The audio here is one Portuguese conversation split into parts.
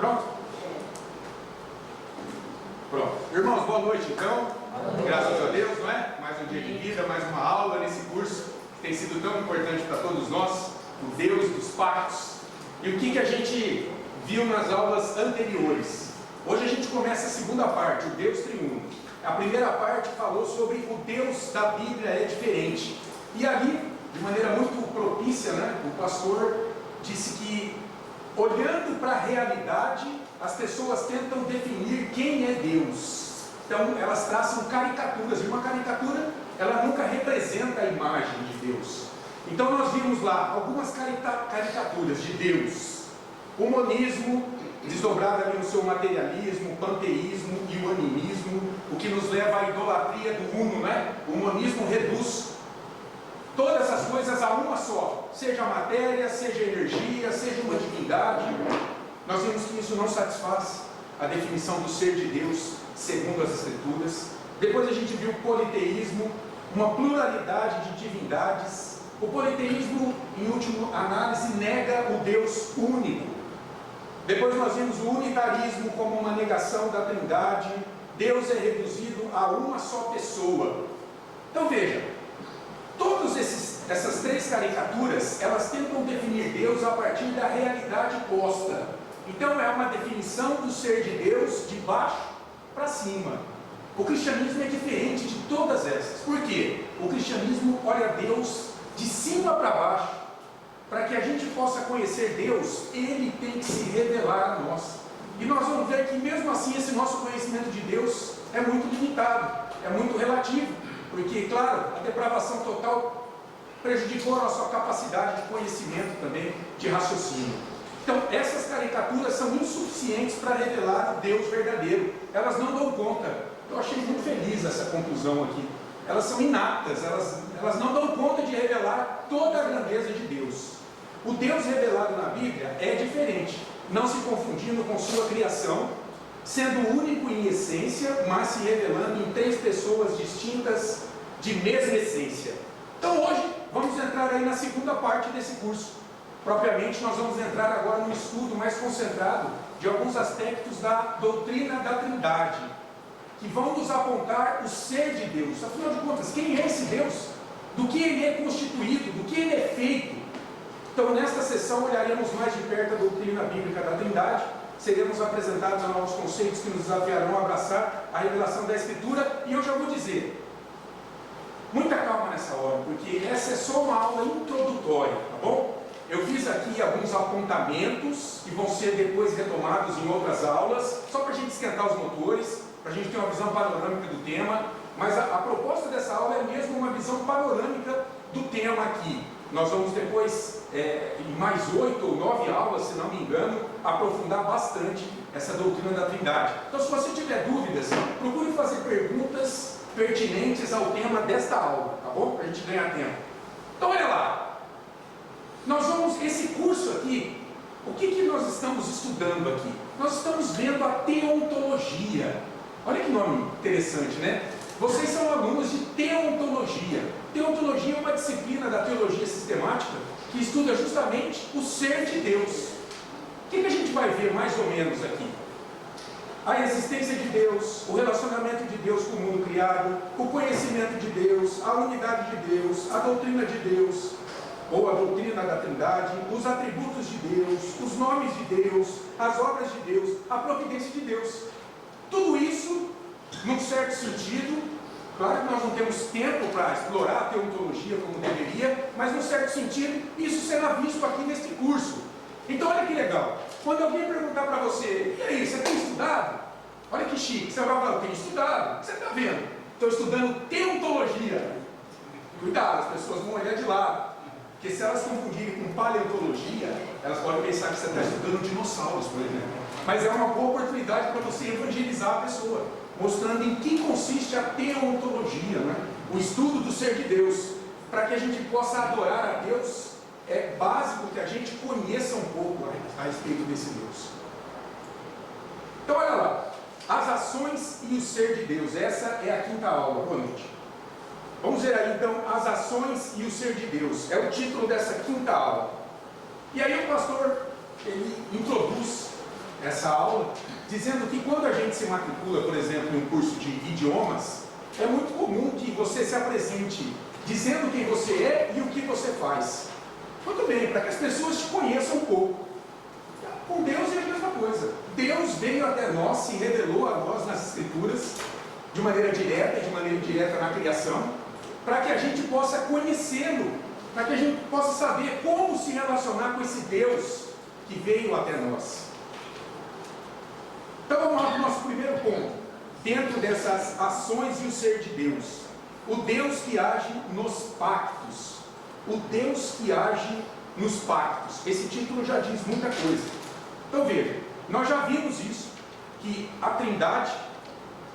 Pronto? Pronto. Irmãos, boa noite então. Graças a Deus, não é? Mais um dia de vida, mais uma aula nesse curso que tem sido tão importante para todos nós, o Deus dos pactos. E o que a gente viu nas aulas anteriores? Hoje a gente começa a segunda parte, o Deus triuno. A primeira parte falou sobre o Deus da Bíblia é diferente. E ali, de maneira muito propícia, né, o pastor disse que, olhando para a realidade, as pessoas tentam definir quem é Deus. Então, elas traçam caricaturas. E uma caricatura, ela nunca representa a imagem de Deus. Então, nós vimos lá algumas caricaturas de Deus. O monismo, desdobrado ali no seu materialismo, panteísmo e o animismo, o que nos leva à idolatria do uno, né? O monismo reduz todas as coisas a uma só, seja matéria, seja energia, seja uma divindade. Nós vimos que isso não satisfaz a definição do ser de Deus segundo as Escrituras. Depois a gente viu o politeísmo, uma pluralidade de divindades. O politeísmo, em última análise, nega o Deus único. Depois nós vimos o unitarismo como uma negação da Trindade. Deus é reduzido a uma só pessoa. Então veja, todas essas três caricaturas, elas tentam definir Deus a partir da realidade posta. Então é uma definição do ser de Deus de baixo para cima. O cristianismo é diferente de todas essas. Por quê? O cristianismo olha Deus de cima para baixo. Para que a gente possa conhecer Deus, Ele tem que se revelar a nós. E nós vamos ver que mesmo assim esse nosso conhecimento de Deus é muito limitado, é muito relativo. Porque, claro, a depravação total prejudicou a nossa capacidade de conhecimento também, de raciocínio. Então, essas caricaturas são insuficientes para revelar o Deus verdadeiro. Elas não dão conta. Eu achei muito feliz essa conclusão aqui. Elas são inaptas, elas não dão conta de revelar toda a grandeza de Deus. O Deus revelado na Bíblia é diferente, não se confundindo com sua criação, sendo único em essência, mas se revelando em três pessoas distintas de mesma essência. Então hoje vamos entrar aí na segunda parte desse curso. Propriamente nós vamos entrar agora no estudo mais concentrado de alguns aspectos da doutrina da Trindade, que vão nos apontar o ser de Deus. Afinal de contas, quem é esse Deus? Do que ele é constituído? Do que ele é feito? Então nesta sessão olharemos mais de perto a doutrina bíblica da Trindade. Seremos apresentados a novos conceitos que nos desafiarão a abraçar a revelação da Escritura. E eu já vou dizer, muita calma nessa hora, porque essa é só uma aula introdutória, tá bom? Eu fiz aqui alguns apontamentos que vão ser depois retomados em outras aulas, só para a gente esquentar os motores, para a gente ter uma visão panorâmica do tema. Mas a proposta dessa aula é mesmo uma visão panorâmica do tema aqui. Nós vamos depois, em mais 8 ou 9 aulas, se não me engano, aprofundar bastante essa doutrina da Trindade. Então, se você tiver dúvidas, procure fazer perguntas pertinentes ao tema desta aula, tá bom? Para a gente ganhar tempo. Então, olha lá. Nós vamos, esse curso aqui, o que nós estamos estudando aqui? Nós estamos vendo a teontologia. Olha que nome interessante, né? Vocês são alunos de teontologia. Teontologia é uma disciplina da teologia sistemática que estuda justamente o ser de Deus. O que a gente vai ver mais ou menos aqui? A existência de Deus, o relacionamento de Deus com o mundo criado, o conhecimento de Deus, a unidade de Deus, a doutrina de Deus, ou a doutrina da Trindade, os atributos de Deus, os nomes de Deus, as obras de Deus, a providência de Deus. Tudo isso, num certo sentido, claro que nós não temos tempo para explorar a teontologia como deveria, mas num certo sentido, isso será visto aqui neste curso. Então olha que legal, quando alguém perguntar para você, e aí, você tem estudado? Olha que chique, você vai falar, eu tenho estudado, o que você está vendo? Estou estudando teontologia. Cuidado, as pessoas vão olhar de lado, porque se elas confundirem com paleontologia, elas podem pensar que você está estudando dinossauros, por exemplo. Mas é uma boa oportunidade para você evangelizar a pessoa, mostrando em que consiste a teontologia, né? O estudo do ser de Deus. Para que a gente possa adorar a Deus, é básico que a gente conheça um pouco a respeito desse Deus. Então olha lá, as ações e o ser de Deus. Essa é a quinta aula. Boa noite. Vamos ver aí então as ações e o ser de Deus. É o título dessa quinta aula. E aí o pastor, ele introduz essa aula, dizendo que quando a gente se matricula, por exemplo, em um curso de idiomas, é muito comum que você se apresente dizendo quem você é e o que você faz. Muito bem, para que as pessoas te conheçam um pouco. Com Deus é a mesma coisa. Deus veio até nós, se revelou a nós nas Escrituras, de maneira direta e de maneira indireta na criação, para que a gente possa conhecê-lo, para que a gente possa saber como se relacionar com esse Deus que veio até nós. Então vamos lá para o nosso primeiro ponto, dentro dessas ações e o ser de Deus. O Deus que age nos pactos. O Deus que age nos pactos. Esse título já diz muita coisa. Então veja, nós já vimos isso, que a Trindade,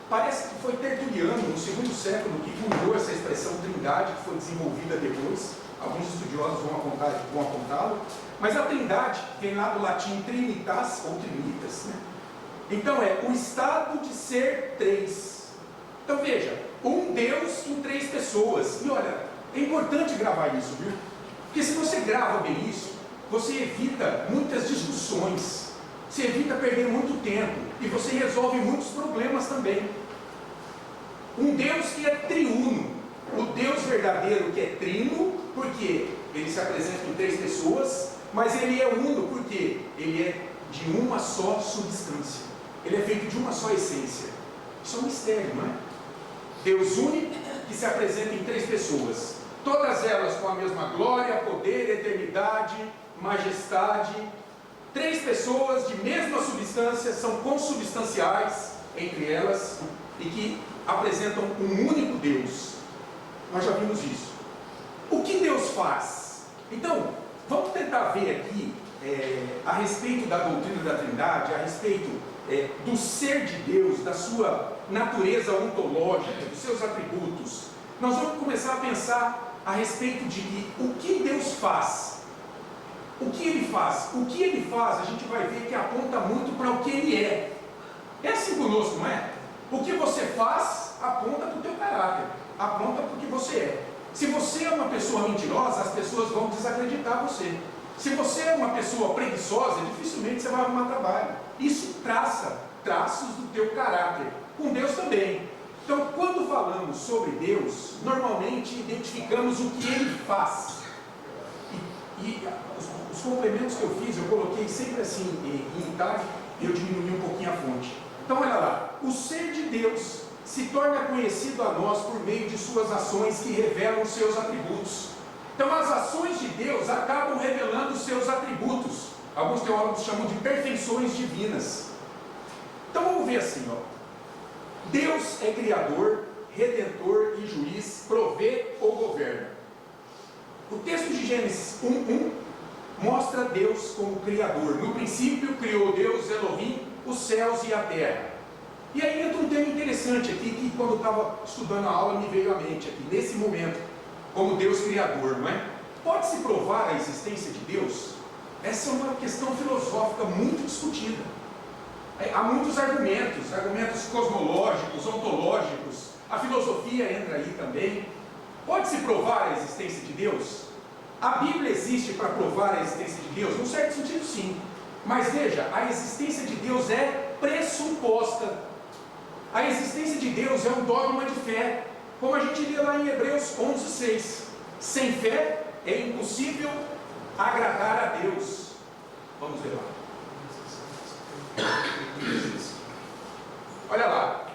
parece que foi Tertuliano, no segundo século, que cunhou essa expressão Trindade, que foi desenvolvida depois. Alguns estudiosos vão apontá-lo. Mas a Trindade vem lá do latim trinitas ou trinitas, né? Então é o estado de ser três. Então veja, um Deus em três pessoas. E olha, é importante gravar isso, viu? Porque se você grava bem isso, você evita muitas discussões, você evita perder muito tempo e você resolve muitos problemas também. Um Deus que é triuno, o Deus verdadeiro que é trino, porque ele se apresenta em três pessoas, mas ele é uno porque ele é de uma só substância, ele é feito de uma só essência. Isso é um mistério, não é? Deus único que se apresenta em três pessoas, todas elas com a mesma glória, poder, eternidade, majestade. Três pessoas de mesma substância, são consubstanciais entre elas e que apresentam um único Deus. Nós já vimos isso. O que Deus faz? Então, vamos tentar ver aqui a respeito da doutrina da Trindade, a respeito do ser de Deus, da sua natureza ontológica, dos seus atributos. Nós vamos começar a pensar a respeito de o que Deus faz. O que Ele faz? O que Ele faz, a gente vai ver que aponta muito para o que Ele é. É assim conosco, não é? O que você faz aponta para o teu caráter, aponta para o que você é. Se você é uma pessoa mentirosa, as pessoas vão desacreditar você. Se você é uma pessoa preguiçosa, dificilmente você vai arrumar trabalho. Isso traça traços do teu caráter. Com Deus também. Então, quando falamos sobre Deus, normalmente identificamos o que Ele faz. E os complementos que eu fiz, eu coloquei sempre assim em itálico, e eu diminui um pouquinho a fonte. Então, olha lá. O ser de Deus se torna conhecido a nós por meio de suas ações que revelam os seus atributos. Então as ações de Deus acabam revelando os seus atributos. Alguns teólogos chamam de perfeições divinas. Então vamos ver assim, ó. Deus é criador, redentor e juiz, provê ou governa. O texto de Gênesis 1:1 mostra Deus como criador. No princípio criou Deus, Elohim, os céus e a terra. E aí entra um tema interessante aqui, que quando eu estava estudando a aula me veio à mente aqui, nesse momento, como Deus criador, não é? Pode-se provar a existência de Deus? Essa é uma questão filosófica muito discutida. Há muitos argumentos cosmológicos, ontológicos, a filosofia entra aí também. Pode-se provar a existência de Deus? A Bíblia existe para provar a existência de Deus? Num certo sentido, sim. Mas veja, a existência de Deus é pressuposta. A existência de Deus é um dogma de fé, como a gente lê lá em Hebreus 11:6. Sem fé é impossível agradar a Deus. Vamos ver lá. Olha lá.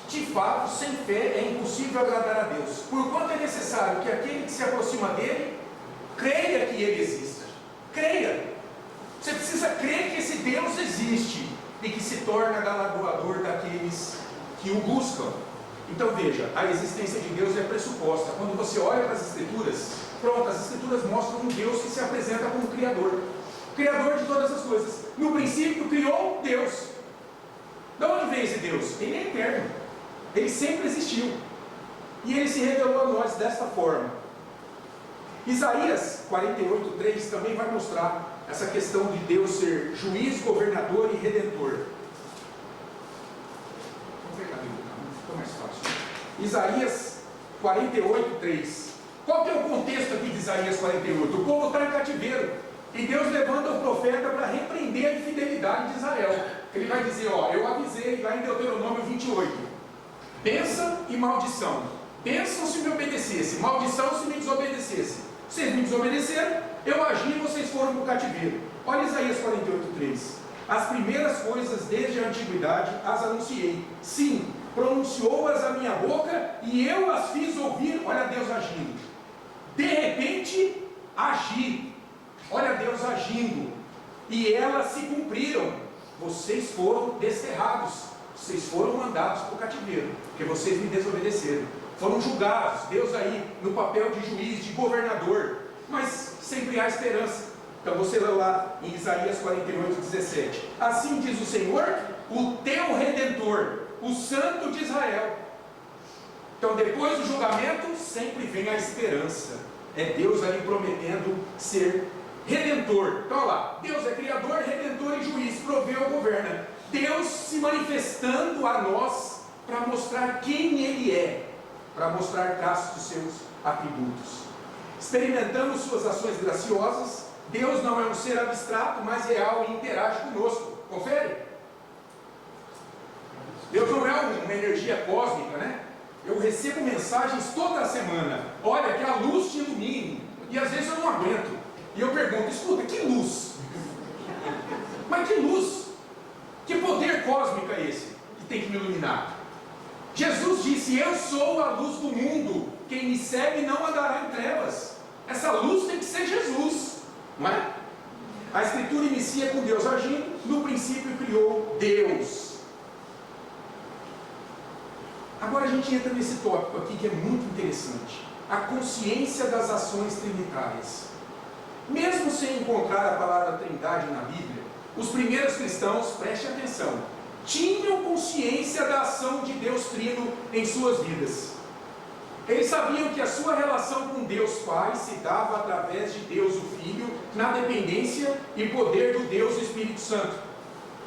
De fato, sem fé é impossível agradar a Deus, porquanto é necessário que aquele que se aproxima dele creia que ele exista. Creia. Você precisa crer que esse Deus existe e que se torna galardoador daqueles que o buscam. Então veja, a existência de Deus é pressuposta. Quando você olha para as Escrituras, pronto, as Escrituras mostram um Deus que se apresenta como Criador. Criador de todas as coisas. No princípio criou Deus. De onde vem esse Deus? Ele é eterno. Ele sempre existiu. E ele se revelou a nós desta forma. Isaías 48:3 também vai mostrar essa questão de Deus ser juiz, governador e redentor. Vamos pegar ali, fica mais fácil. Isaías 48:3. Qual que é o contexto aqui de Isaías 48? O povo está em cativeiro. E Deus levanta o profeta para repreender a infidelidade de Israel. Ele vai dizer, ó, eu avisei lá em Deuteronômio 28, bênção e maldição. Bênção se me obedecesse, maldição se me desobedecesse. Vocês me desobedeceram, eu agi e vocês foram para o cativeiro. Olha Isaías 48:3. As primeiras coisas desde a antiguidade as anunciei. Sim, pronunciou-as a minha boca e eu as fiz ouvir. Olha Deus agindo. De repente, agi. Olha Deus agindo. E elas se cumpriram. Vocês foram desterrados. Vocês foram mandados para o cativeiro, porque vocês me desobedeceram. Foram julgados. Deus aí no papel de juiz, de governador. Mas sempre há esperança. Então você lê lá em Isaías 48:17. Assim diz o Senhor, o teu Redentor, o Santo de Israel. Então depois do julgamento, sempre vem a esperança. É Deus ali prometendo ser Redentor. Então olha lá, Deus é Criador, Redentor e Juiz, proveu, governa. Deus se manifestando a nós para mostrar quem Ele é, para mostrar traços dos seus atributos. Experimentamos suas ações graciosas. Deus não é um ser abstrato, mas real e interage conosco. Confere? Deus não é uma energia cósmica, né? Eu recebo mensagens toda semana. Olha, que a luz te ilumine. E às vezes eu não aguento. E eu pergunto, escuta, que luz? Mas que luz? Que poder cósmico é esse que tem que me iluminar? Jesus disse, eu sou a luz do mundo. Quem me segue não andará em trevas. Essa luz tem que ser Jesus. Não é? A Escritura inicia com Deus agindo. No princípio criou Deus. Agora a gente entra nesse tópico aqui que é muito interessante. A consciência das ações trinitárias. Mesmo sem encontrar a palavra trindade na Bíblia, os primeiros cristãos, preste atenção, tinham consciência da ação de Deus Trino em suas vidas. Eles sabiam que a sua relação com Deus Pai se dava através de Deus o Filho, na dependência e poder do Deus Espírito Santo.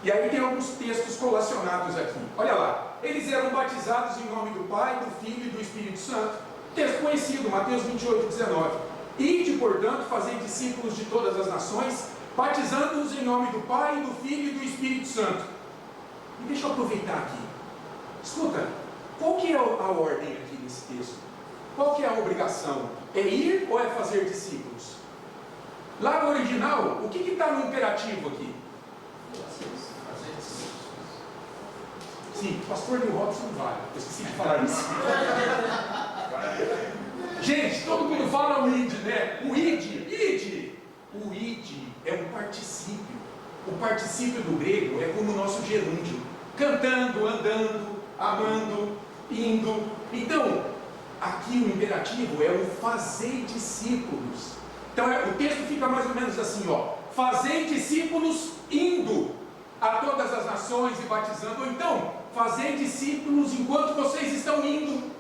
E aí tem alguns textos colacionados aqui. Olha lá. Eles eram batizados em nome do Pai, do Filho e do Espírito Santo. Texto conhecido, Mateus 28:19. Ide, portanto, fazer discípulos de todas as nações, batizando-os em nome do Pai, do Filho e do Espírito Santo. E deixa eu aproveitar aqui. Escuta, qual que é a ordem aqui nesse texto? Qual que é a obrigação? É ir ou é fazer discípulos? Lá no original, o que está no imperativo aqui? Sim, pastor Neil Robson não vale. Eu esqueci de falar isso. Gente, todo mundo fala o id, né? O id. O id é um particípio. O particípio do grego é como o nosso gerúndio. Cantando, andando, amando, indo. Então, aqui o imperativo é o fazer discípulos. Então o texto fica mais ou menos assim, ó. Fazer discípulos indo a todas as nações e batizando. Ou então, fazer discípulos enquanto vocês estão indo,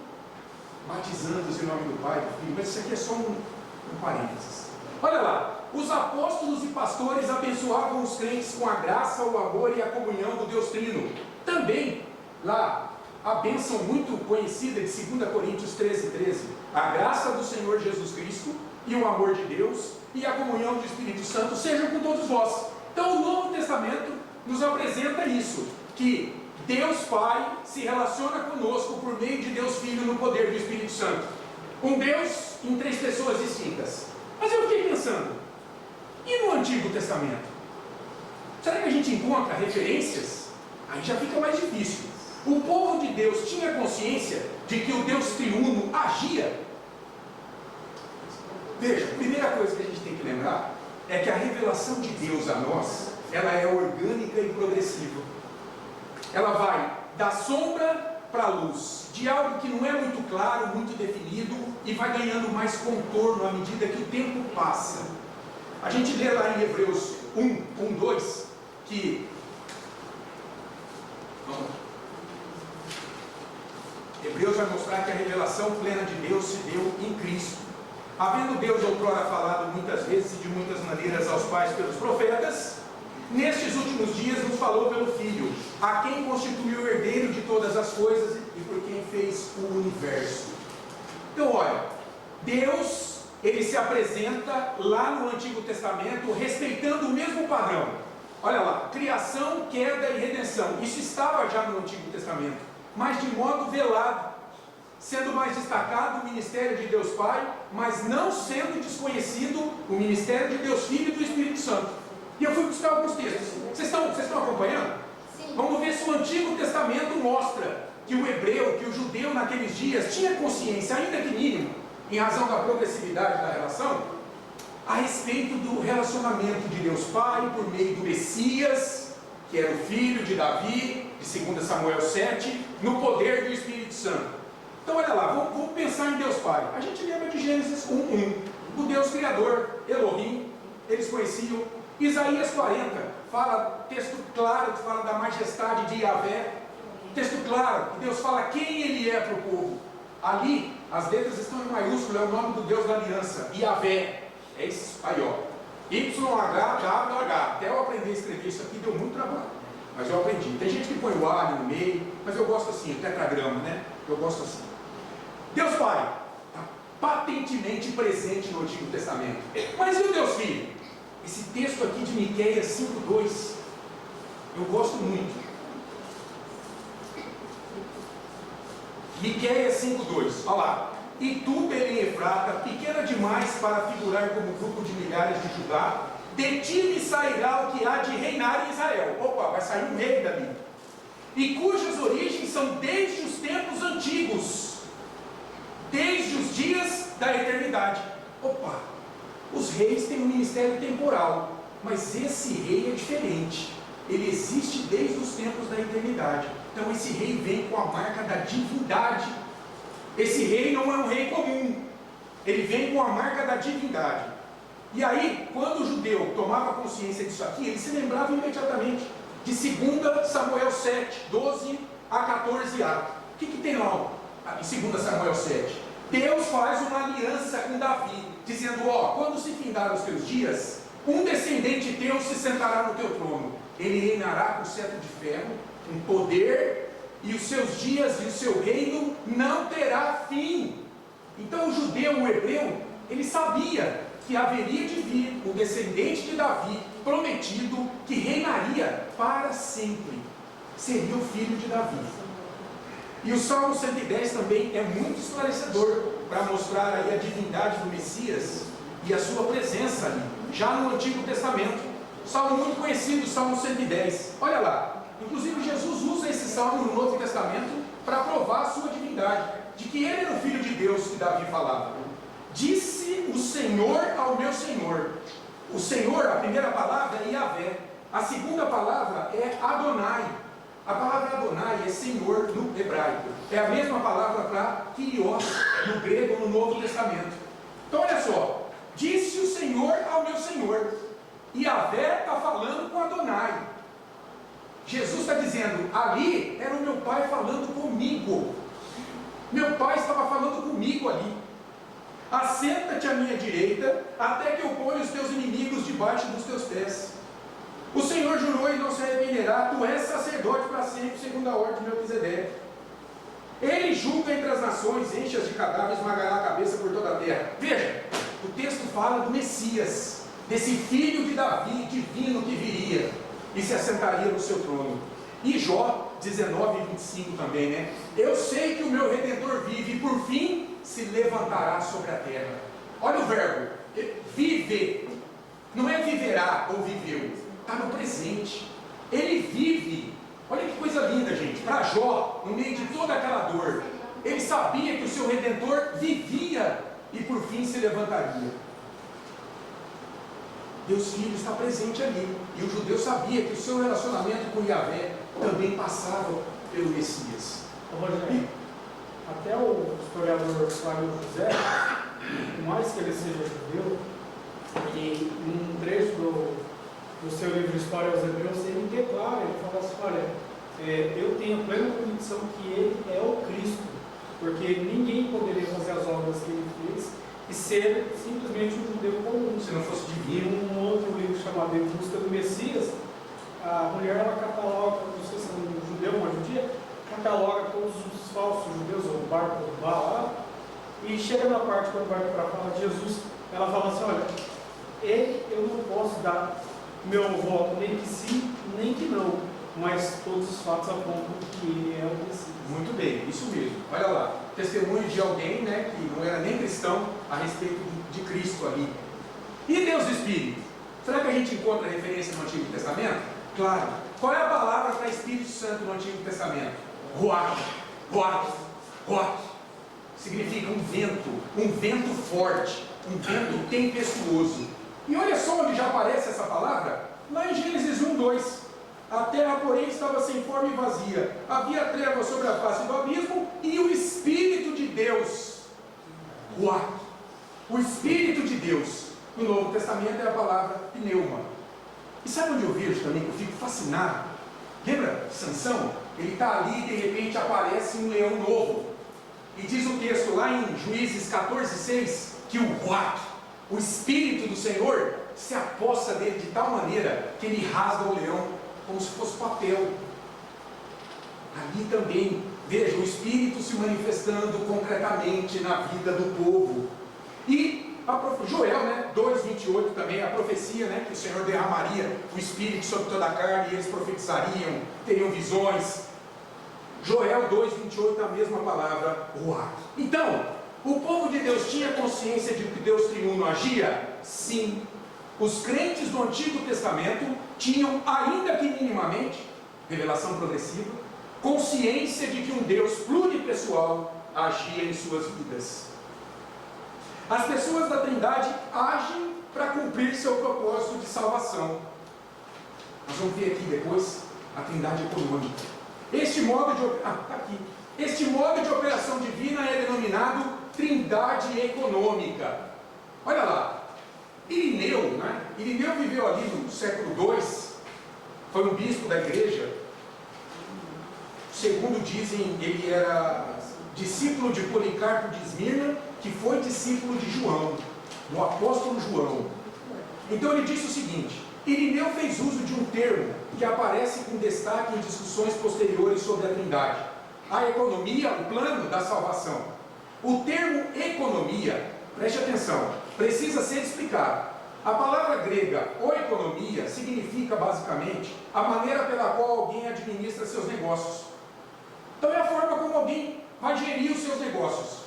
batizando-os em nome do Pai, do Filho. Mas isso aqui é só um parênteses. Olha lá. Os apóstolos e pastores abençoavam os crentes com a graça, o amor e a comunhão do Deus Trino. Também, lá, a bênção muito conhecida de 2 Coríntios 13:13. A graça do Senhor Jesus Cristo e o amor de Deus e a comunhão do Espírito Santo sejam com todos vós. Então o Novo Testamento nos apresenta isso, que Deus Pai se relaciona conosco por meio de Deus Filho no poder do Espírito Santo. Um Deus em 3 pessoas distintas. Mas eu fiquei pensando, e no Antigo Testamento? Será que a gente encontra referências? Aí já fica mais difícil. O povo de Deus tinha consciência de que o Deus triuno agia? Veja, a primeira coisa que a gente tem que lembrar é que a revelação de Deus a nós, ela é orgânica e progressiva. Ela vai da sombra para a luz, de algo que não é muito claro, muito definido, e vai ganhando mais contorno à medida que o tempo passa. A gente lê lá em Hebreus 1:2, que Hebreus vai mostrar que a revelação plena de Deus se deu em Cristo. Havendo Deus outrora falado muitas vezes e de muitas maneiras aos pais pelos profetas, nestes últimos dias nos falou pelo Filho, a quem constituiu o herdeiro de todas as coisas e por quem fez o universo. Então olha, Deus ele se apresenta lá no Antigo Testamento respeitando o mesmo padrão. Olha lá, criação, queda e redenção. Isso estava já no Antigo Testamento, mas de modo velado, sendo mais destacado o ministério de Deus Pai, mas não sendo desconhecido o ministério de Deus Filho e do Espírito Santo. E eu fui buscar alguns textos. Vocês estão acompanhando? Sim. Vamos ver se o Antigo Testamento mostra que o hebreu, que o judeu naqueles dias tinha consciência, ainda que mínima, em razão da progressividade da relação, a respeito do relacionamento de Deus Pai por meio do Messias, que era o filho de Davi, de 2 Samuel 7, no poder do Espírito Santo. Então olha lá, vamos pensar em Deus Pai. A gente lembra de Gênesis 1:1, o Deus Criador, Elohim, eles conheciam. Isaías 40, fala, texto claro que fala da majestade de Yahvé, texto claro, que Deus fala quem Ele é para o povo. Ali, as letras estão em maiúsculo, é o nome do Deus da aliança, Yahvé, é isso aí, ó, YHWH. Até eu aprender a escrever isso aqui deu muito trabalho, mas eu aprendi. Tem gente que põe o A ali no meio, mas eu gosto assim, o tetragrama, né? Eu gosto assim. Deus Pai, está patentemente presente no Antigo Testamento. Mas e o Deus Filho? Esse texto aqui de Miqueias 5:2, eu gosto muito. Miqueias 5:2, olha lá. E tu, Belém Efrata, pequena demais para figurar como grupo de milhares de Judá, de ti me sairá o que há de reinar em Israel. Opa, vai sair um rei dali. E cujas origens são desde os tempos antigos, desde os dias da eternidade. Opa, os reis têm um ministério temporal, mas esse rei é diferente. Ele existe desde os tempos da eternidade. Então esse rei vem com a marca da divindade. Esse rei não é um rei comum, ele vem com a marca da divindade. E aí, quando o judeu tomava consciência disso aqui, ele se lembrava imediatamente de 2 Samuel 7, 12 a 14a. O que tem lá em 2 Samuel 7? Deus faz uma aliança com Davi, dizendo, ó, quando se findar os teus dias, um descendente teu se sentará no teu trono. Ele reinará com cetro de ferro, com poder, e os seus dias e o seu reino não terá fim. Então o judeu, o hebreu, ele sabia que haveria de vir o descendente de Davi, prometido, que reinaria para sempre. Seria o filho de Davi. E o Salmo 110 também é muito esclarecedor para mostrar aí a divindade do Messias e a sua presença ali, já no Antigo Testamento. Salmo muito conhecido, Salmo 110. Olha lá, inclusive Jesus usa esse salmo no Novo Testamento para provar a sua divindade, de que ele era o Filho de Deus que Davi falava. Disse o Senhor ao meu Senhor. O Senhor, a primeira palavra é Yahvé, a segunda palavra é Adonai. A palavra Adonai é Senhor no hebraico, é a mesma palavra para Kyrios no grego no Novo Testamento. Então olha só, disse o Senhor ao meu Senhor. Yahvé está falando com Adonai. Jesus está dizendo, ali era o meu pai falando comigo. Meu pai estava falando comigo ali. Assenta-te à minha direita, até que eu ponha os teus inimigos debaixo dos teus pés. O Senhor jurou e não se arrependerá, tu és sacerdote para sempre, segundo a ordem de Melquisedeque. Ele julga entre as nações, enche-as de cadáveres, esmagará a cabeça por toda a terra. Veja, o texto fala do Messias, desse filho de Davi, divino que viria e se assentaria no seu trono. E Jó 19:25 também, né? Eu sei que o meu Redentor vive e por fim se levantará sobre a terra. Olha o verbo, viver, não é viverá ou viveu, está no presente. Ele vive. Olha que coisa linda, gente. Para Jó, no meio de toda aquela dor, ele sabia que o seu Redentor vivia e por fim se levantaria. Deus Filho está presente ali. E o judeu sabia que o seu relacionamento com Yahvé também passava pelo Messias. Rogério, até o historiador Flávio José, por mais que ele seja judeu, e num trecho do seu livro História aos Hebreus, ele declara, ele fala assim, olha, eu tenho plena convicção que ele é o Cristo, porque ninguém poderia fazer as obras que ele fez e ser simplesmente um judeu comum. Se não fosse E divino. um outro livro chamado Em Busca do Messias, a mulher, ela cataloga, não sei se é um judeu ou uma judia, cataloga todos os falsos judeus, ou Bar Kokhba lá, e chega na parte quando vai para falar de Jesus, ela fala assim, olha, eu não posso dar meu voto nem que sim, nem que não, mas todos os fatos apontam que ele é o Messias. Muito bem, isso mesmo. Olha lá, testemunho de alguém, né, que não era nem cristão a respeito de Cristo ali. E Deus do Espírito? Será que a gente encontra referência no Antigo Testamento? Claro. Qual é a palavra para Espírito Santo no Antigo Testamento? Ruach, ruach, ruach. Significa um vento forte, um vento tempestuoso. E olha só onde já aparece essa palavra, lá em Gênesis 1:2. A terra, porém, estava sem forma e vazia. Havia trevas sobre a face do abismo e o Espírito de Deus. Ruach. O Espírito de Deus. No Novo Testamento é a palavra pneuma. E sabe onde eu vejo também que eu fico fascinado? Lembra Sansão? Ele está ali e de repente aparece um leão novo. E diz o texto lá em Juízes 14:6 que o Ruach, o Espírito do Senhor, se apossa dele de tal maneira que ele rasga o leão como se fosse papel. Ali também, veja, o Espírito se manifestando concretamente na vida do povo. E Joel, né, 2:28 também, a profecia, né, que o Senhor derramaria o Espírito sobre toda a carne e eles profetizariam, teriam visões. Joel 2:28, a mesma palavra, Ruach. Então, o povo de Deus tinha consciência de que Deus triuno agia? Sim. Os crentes do Antigo Testamento tinham, ainda que minimamente, revelação progressiva, consciência de que um Deus pluripessoal agia em suas vidas. As pessoas da Trindade agem para cumprir seu propósito de salvação. Nós vamos ver aqui depois a Trindade econômica. Este modo de operação divina é denominado Trindade econômica. Olha lá, Irineu, né? Irineu viveu ali no século II, foi um bispo da igreja. Segundo dizem, ele era discípulo de Policarpo de Esmirna, que foi discípulo de João, do apóstolo João. Então ele disse o seguinte: Irineu fez uso de um termo que aparece com destaque em discussões posteriores sobre a Trindade: a economia, o plano da salvação. O termo economia, preste atenção, precisa ser explicado. A palavra grega oikonomia significa basicamente a maneira pela qual alguém administra seus negócios. Então é a forma como alguém vai gerir os seus negócios.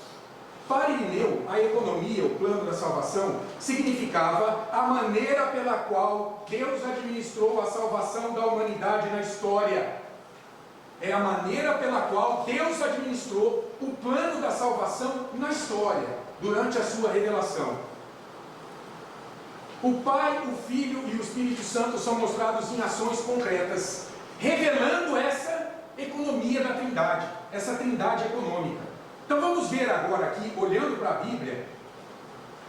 Para Irineu, a economia, o plano da salvação, significava a maneira pela qual Deus administrou a salvação da humanidade na história. É a maneira pela qual Deus administrou o plano da salvação na história, durante a sua revelação. O Pai, o Filho e o Espírito Santo são mostrados em ações concretas, revelando essa economia da Trindade, essa Trindade econômica. Então vamos ver agora aqui, olhando para a Bíblia,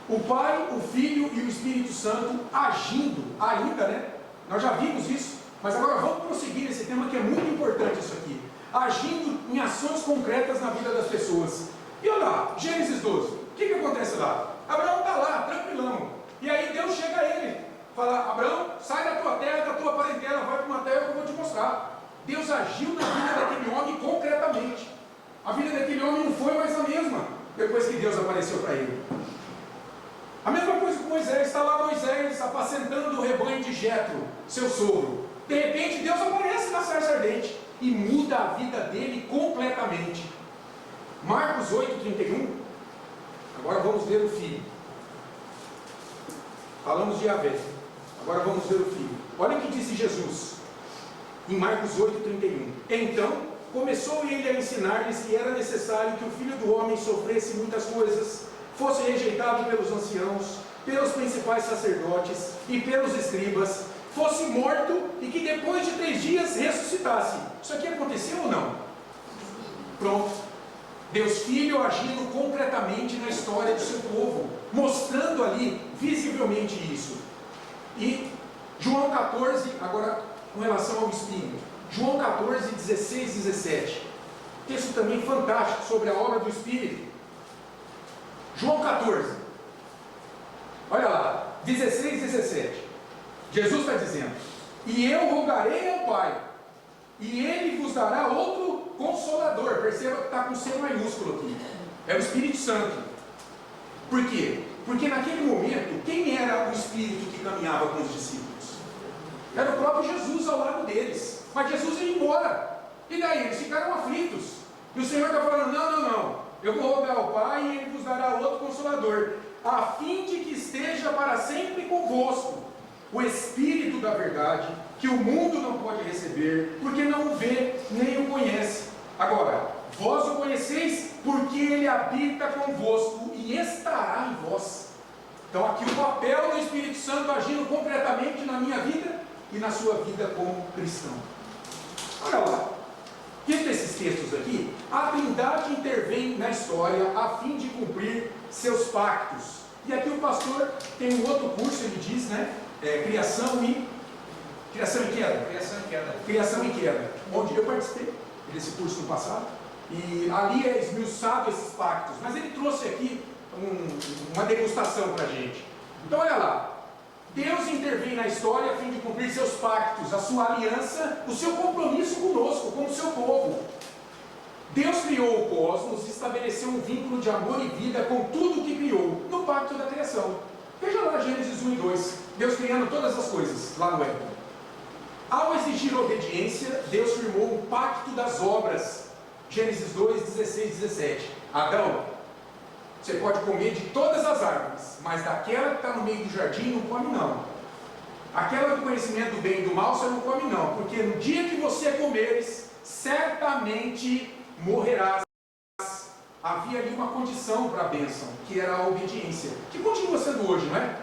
o Pai, o Filho e o Espírito Santo agindo ainda, né? Nós já vimos isso, mas agora vamos prosseguir esse tema que é muito importante isso aqui. Agindo em ações concretas na vida das pessoas. E olha lá, Gênesis 12, o que acontece lá? Abraão está lá, tranquilão. E aí Deus chega a ele, fala: Abraão, sai da tua terra, da tua parentela, vai para uma terra que eu vou te mostrar. Deus agiu na vida daquele homem concretamente. A vida daquele homem não foi mais a mesma depois que Deus apareceu para ele. A mesma coisa com Moisés. Está lá Moisés apacentando o rebanho de Jetro, seu sogro. De repente Deus aparece na sarça ardente e muda a vida dele completamente. Marcos 8:31. Agora vamos ver o filho. Falamos de Yahvé, agora vamos ver o filho. Olha o que disse Jesus em Marcos 8:31. Então começou ele a ensinar-lhes que era necessário que o Filho do Homem sofresse muitas coisas, fosse rejeitado pelos anciãos, pelos principais sacerdotes e pelos escribas, fosse morto e que depois de 3 dias ressuscitasse. Isso aqui aconteceu ou não? Pronto. Deus Filho agindo concretamente na história do seu povo, mostrando ali visivelmente isso. E João 14, agora com relação ao Espírito. João 14, 16 e 17. Texto também fantástico sobre a obra do Espírito. João 14. Olha lá, 16 e 17. Jesus está dizendo: e eu rogarei ao Pai, e Ele vos dará outro Consolador. Perceba que está com C maiúsculo aqui. É o Espírito Santo. Por quê? Porque naquele momento, quem era o Espírito que caminhava com os discípulos? Era o próprio Jesus ao lado deles. Mas Jesus ia embora. E daí? Eles ficaram aflitos. E o Senhor está falando, não. Eu vou rogar ao Pai e Ele vos dará outro Consolador, a fim de que esteja para sempre convosco o Espírito da verdade, que o mundo não pode receber, porque não o vê, nem o conhece. Agora, vós o conheceis, porque Ele habita convosco e estará em vós. Então aqui o papel do Espírito Santo agindo concretamente na minha vida e na sua vida como cristão. Olha lá, dentro desses textos aqui, a Trindade intervém na história a fim de cumprir seus pactos. E aqui o pastor tem um outro curso, ele diz, né? Criação e queda, onde eu participei desse curso no passado, e ali é esmiuçado esses pactos, mas ele trouxe aqui uma degustação para a gente. Então olha lá, Deus intervém na história a fim de cumprir seus pactos, a sua aliança, o seu compromisso conosco, como seu povo. Deus criou o cosmos e estabeleceu um vínculo de amor e vida com tudo que criou, no pacto da criação. Veja lá Gênesis 1 e 2, Deus criando todas as coisas, lá no Éden. Ao exigir obediência, Deus firmou um pacto das obras. Gênesis 2, 16, 17. Adão, você pode comer de todas as árvores, mas daquela que está no meio do jardim não come não. Aquela do conhecimento do bem e do mal você não come não, porque no dia que você comeres, certamente morrerás. Havia ali uma condição para a bênção, que era a obediência, que continua sendo hoje, não é?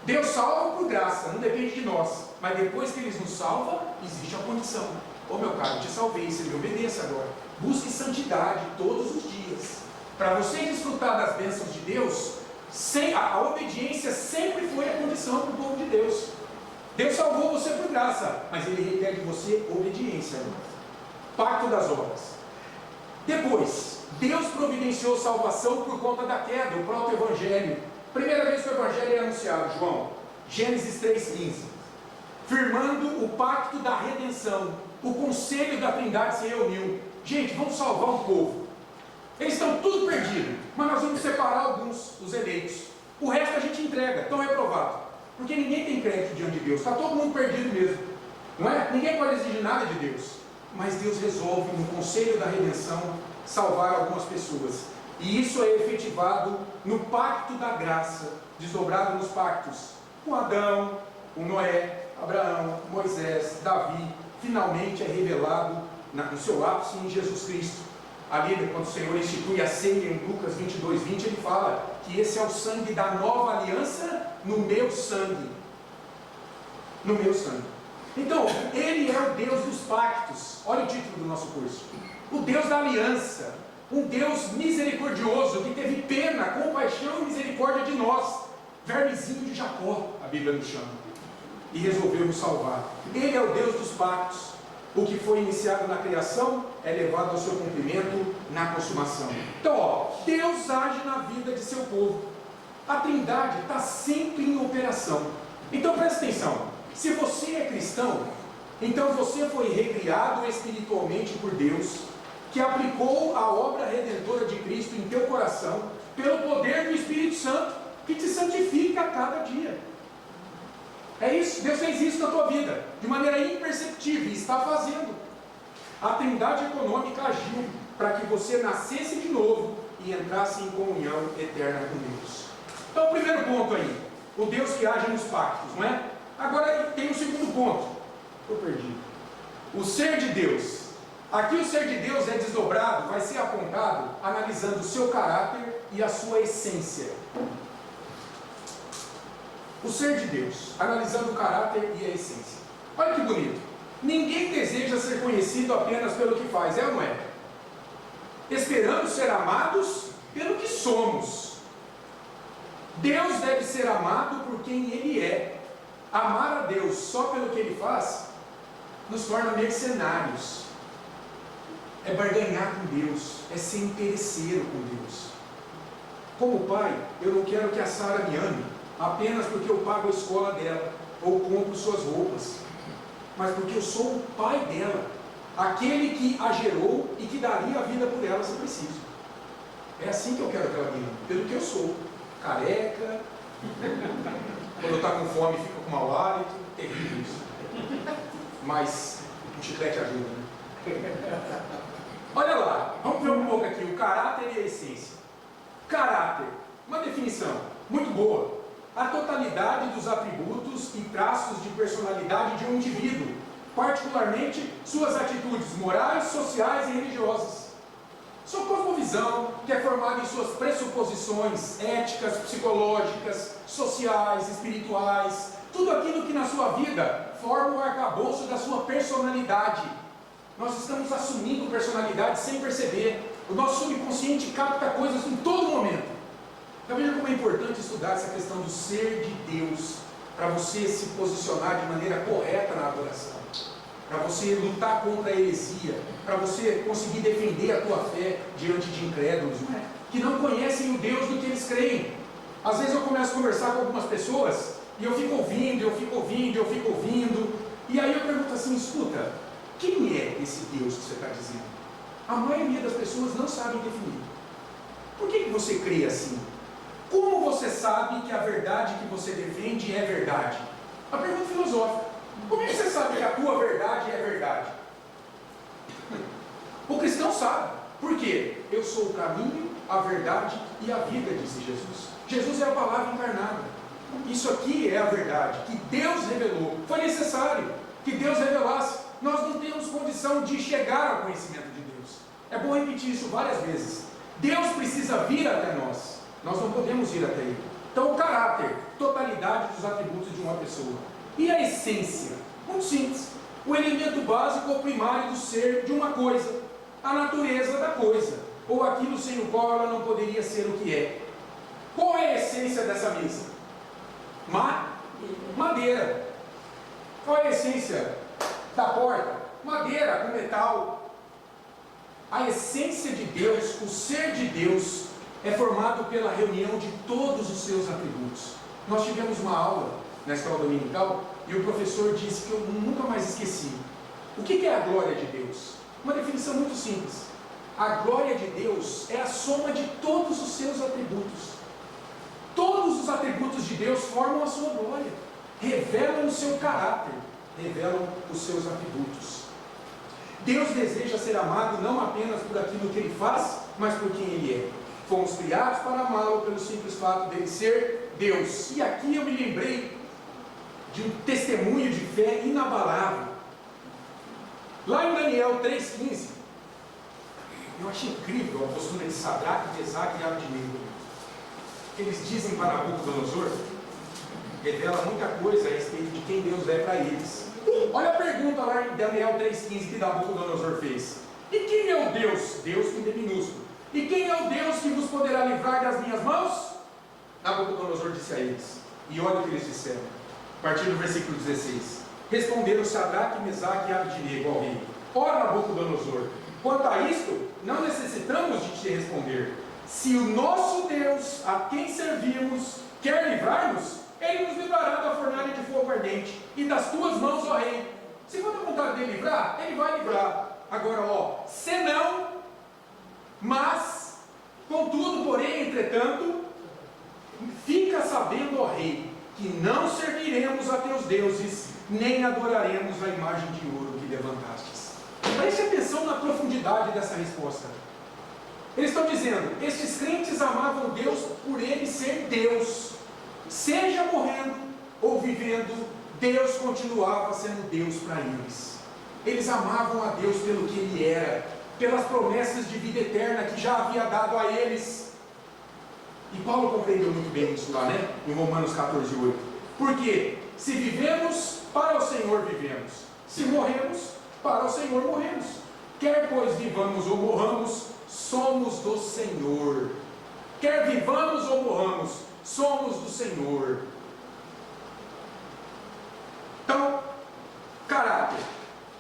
Deus salva por graça, não depende de nós, mas depois que Ele nos salva, existe a condição. Ô meu caro, eu te salvei, você me obedeça agora. Busque santidade todos os dias. Para você desfrutar das bênçãos de Deus, a obediência sempre foi a condição para o povo de Deus. Deus salvou você por graça, mas Ele requer de você obediência. Pacto das obras. Depois, Deus providenciou salvação por conta da queda, o próprio Evangelho. Primeira vez que o Evangelho é anunciado, João, Gênesis 3,15. Firmando o pacto da redenção, o conselho da Trindade se reuniu. Gente, vamos salvar um povo. Eles estão tudo perdidos, mas nós vamos separar alguns, os eleitos. O resto a gente entrega, estão reprovados. Porque ninguém tem crédito diante de Deus, está todo mundo perdido mesmo. Não é? Ninguém pode exigir nada de Deus. Mas Deus resolve, no conselho da redenção, salvar algumas pessoas. E isso é efetivado no pacto da graça, desdobrado nos pactos com Adão, com Noé, Abraão, Moisés, Davi. Finalmente é revelado no seu ápice em Jesus Cristo. Ali, quando o Senhor institui a ceia em Lucas 22, 20, ele fala que esse é o sangue da nova aliança no meu sangue. No meu sangue. Então, Ele é o Deus dos pactos. Olha o título do nosso curso. O Deus da aliança. Um Deus misericordioso, que teve pena, compaixão e misericórdia de nós. Vermezinho de Jacó, a Bíblia nos chama. E resolveu nos salvar. Ele é o Deus dos pactos. O que foi iniciado na criação é levado ao seu cumprimento na consumação. Então, Deus age na vida de seu povo. A Trindade está sempre em operação. Então presta atenção. Se você é cristão, então você foi recriado espiritualmente por Deus, que aplicou a obra redentora de Cristo em teu coração, pelo poder do Espírito Santo, que te santifica a cada dia. É isso, Deus fez isso na tua vida, de maneira imperceptível, e está fazendo. A Trindade econômica agiu para que você nascesse de novo e entrasse em comunhão eterna com Deus. Então, o primeiro ponto aí, o Deus que age nos pactos, não é? Agora tem o segundo ponto. Eu perdi. O ser de Deus. Aqui o ser de Deus é desdobrado, vai ser apontado analisando o seu caráter e a sua essência. O ser de Deus, analisando o caráter e a essência. Olha que bonito. Ninguém deseja ser conhecido apenas pelo que faz, é ou não é? Esperamos ser amados pelo que somos. Deus deve ser amado por quem Ele é. Amar a Deus só pelo que Ele faz nos torna mercenários. É barganhar com Deus, é ser interesseiro com Deus. Como pai, eu não quero que a Sara me ame apenas porque eu pago a escola dela ou compro suas roupas, mas porque eu sou o pai dela, aquele que a gerou e que daria a vida por ela se preciso. É assim que eu quero que ela me ame, pelo que eu sou. careca, quando está com fome fica com mau hálito, terrível isso. Mas um chiclete ajuda, né? Olha lá, vamos ver um pouco aqui, o caráter e a essência. Caráter, uma definição muito boa. A totalidade dos atributos e traços de personalidade de um indivíduo, particularmente suas atitudes morais, sociais e religiosas. Sua cosmovisão, que é formada em suas pressuposições éticas, psicológicas, sociais, espirituais, tudo aquilo que na sua vida forma o arcabouço da sua personalidade. Nós estamos assumindo personalidade sem perceber. O nosso subconsciente capta coisas em todo momento. Então veja como é importante estudar essa questão do ser de Deus, para você se posicionar de maneira correta na adoração, para você lutar contra a heresia, para você conseguir defender a tua fé diante de incrédulos, que não conhecem o Deus do que eles creem. Às vezes eu começo a conversar com algumas pessoas, e eu fico ouvindo, e aí eu pergunto assim, escuta, quem é esse Deus que você está dizendo? A maioria das pessoas não sabem definir. Por que você crê assim? Como você sabe que a verdade que você defende é verdade? A pergunta filosófica. Como é que você sabe que a tua verdade é verdade? O cristão sabe. Por quê? Eu sou o caminho, a verdade e a vida, disse Jesus. Jesus é a palavra encarnada. Isso aqui é a verdade, que Deus revelou. Foi necessário que Deus revelasse. Nós não temos condição de chegar ao conhecimento de Deus. É bom repetir isso várias vezes. Deus precisa vir até nós. Nós não podemos ir até Ele. Então, o caráter, totalidade dos atributos de uma pessoa. E a essência? Muito simples. O elemento básico ou primário do ser de uma coisa. A natureza da coisa. Ou aquilo sem o qual ela não poderia ser o que é. Qual é a essência dessa mesa? Madeira. Qual é a essência da porta? Madeira com metal. A essência de Deus, o ser de Deus, é formado pela reunião de todos os seus atributos. Nós tivemos uma aula na escola dominical e o professor disse que eu nunca mais esqueci. O que é a glória de Deus? Uma definição muito simples. A glória de Deus é a soma de todos os seus atributos. Todos os atributos de Deus formam a sua glória, revelam o seu caráter, revelam os seus atributos. Deus deseja ser amado não apenas por aquilo que Ele faz, mas por quem Ele é. Fomos criados para amá-lo pelo simples fato dele ser Deus. E aqui eu me lembrei de um testemunho de fé inabalável. Lá em Daniel 3,15, eu achei incrível a postura de Sadraque, Mesaque e Abednego. Eles dizem para Nabucodonosor, revela muita coisa a respeito de quem Deus é para eles. Olha a pergunta lá em Daniel 3,15 que Nabucodonosor fez. E quem é o Deus? Deus com D minúsculo. E quem é o Deus que vos poderá livrar das minhas mãos? Nabucodonosor disse a eles. E olha o que eles disseram. A partir do versículo 16. Responderam Sadraque, Mesaque e Abednego ao rei. Ora, Nabucodonosor, quanto a isto, não necessitamos de te responder. Se o nosso Deus, a quem servimos, quer livrar-nos, Ele nos livrará da fornalha de fogo ardente e das tuas mãos, ó rei. Se for da vontade dele livrar, Ele vai livrar. Agora, se não, mas, contudo, porém, entretanto, fica sabendo, ó rei, que não serviremos a teus deuses, nem adoraremos a imagem de ouro que levantastes. Preste atenção na profundidade dessa resposta. Eles estão dizendo, estes crentes amavam Deus por Ele ser Deus. Seja morrendo ou vivendo, Deus continuava sendo Deus para eles. Eles amavam a Deus pelo que Ele era, pelas promessas de vida eterna que já havia dado a eles. E Paulo compreendeu muito bem isso lá, né? Em Romanos 14:8. Porque se vivemos, para o Senhor vivemos. Se morremos, para o Senhor morremos. Quer pois vivamos ou morramos, somos do Senhor. Quer vivamos ou morramos, somos do Senhor. Então, caráter.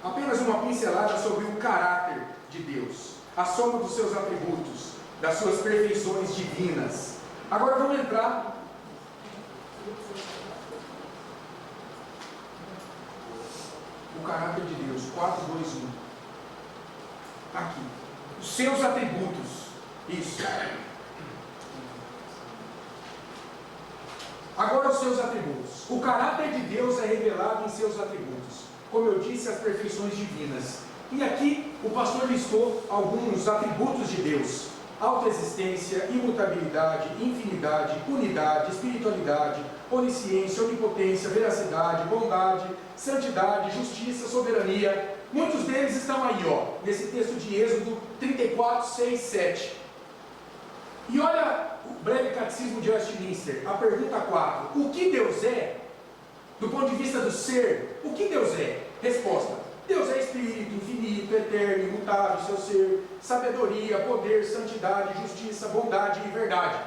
Apenas uma pincelada sobre o caráter de Deus. A soma dos seus atributos, das suas perfeições divinas. Agora vamos entrar o caráter de Deus. 4, 2, 1. Está aqui. Os seus atributos. Isso. Agora os seus atributos. O caráter de Deus é revelado em seus atributos. Como eu disse, as perfeições divinas. E aqui o pastor listou alguns atributos de Deus: autoexistência, imutabilidade, infinidade, unidade, espiritualidade, onisciência, onipotência, veracidade, bondade, santidade, justiça, soberania. Muitos deles estão aí, nesse texto de Êxodo 34, 6, 7. E olha o breve catecismo de Westminster, a pergunta 4. O que Deus é? Do ponto de vista do ser, o que Deus é? Resposta: Deus é espírito, infinito, eterno, imutável, seu ser, sabedoria, poder, santidade, justiça, bondade e verdade.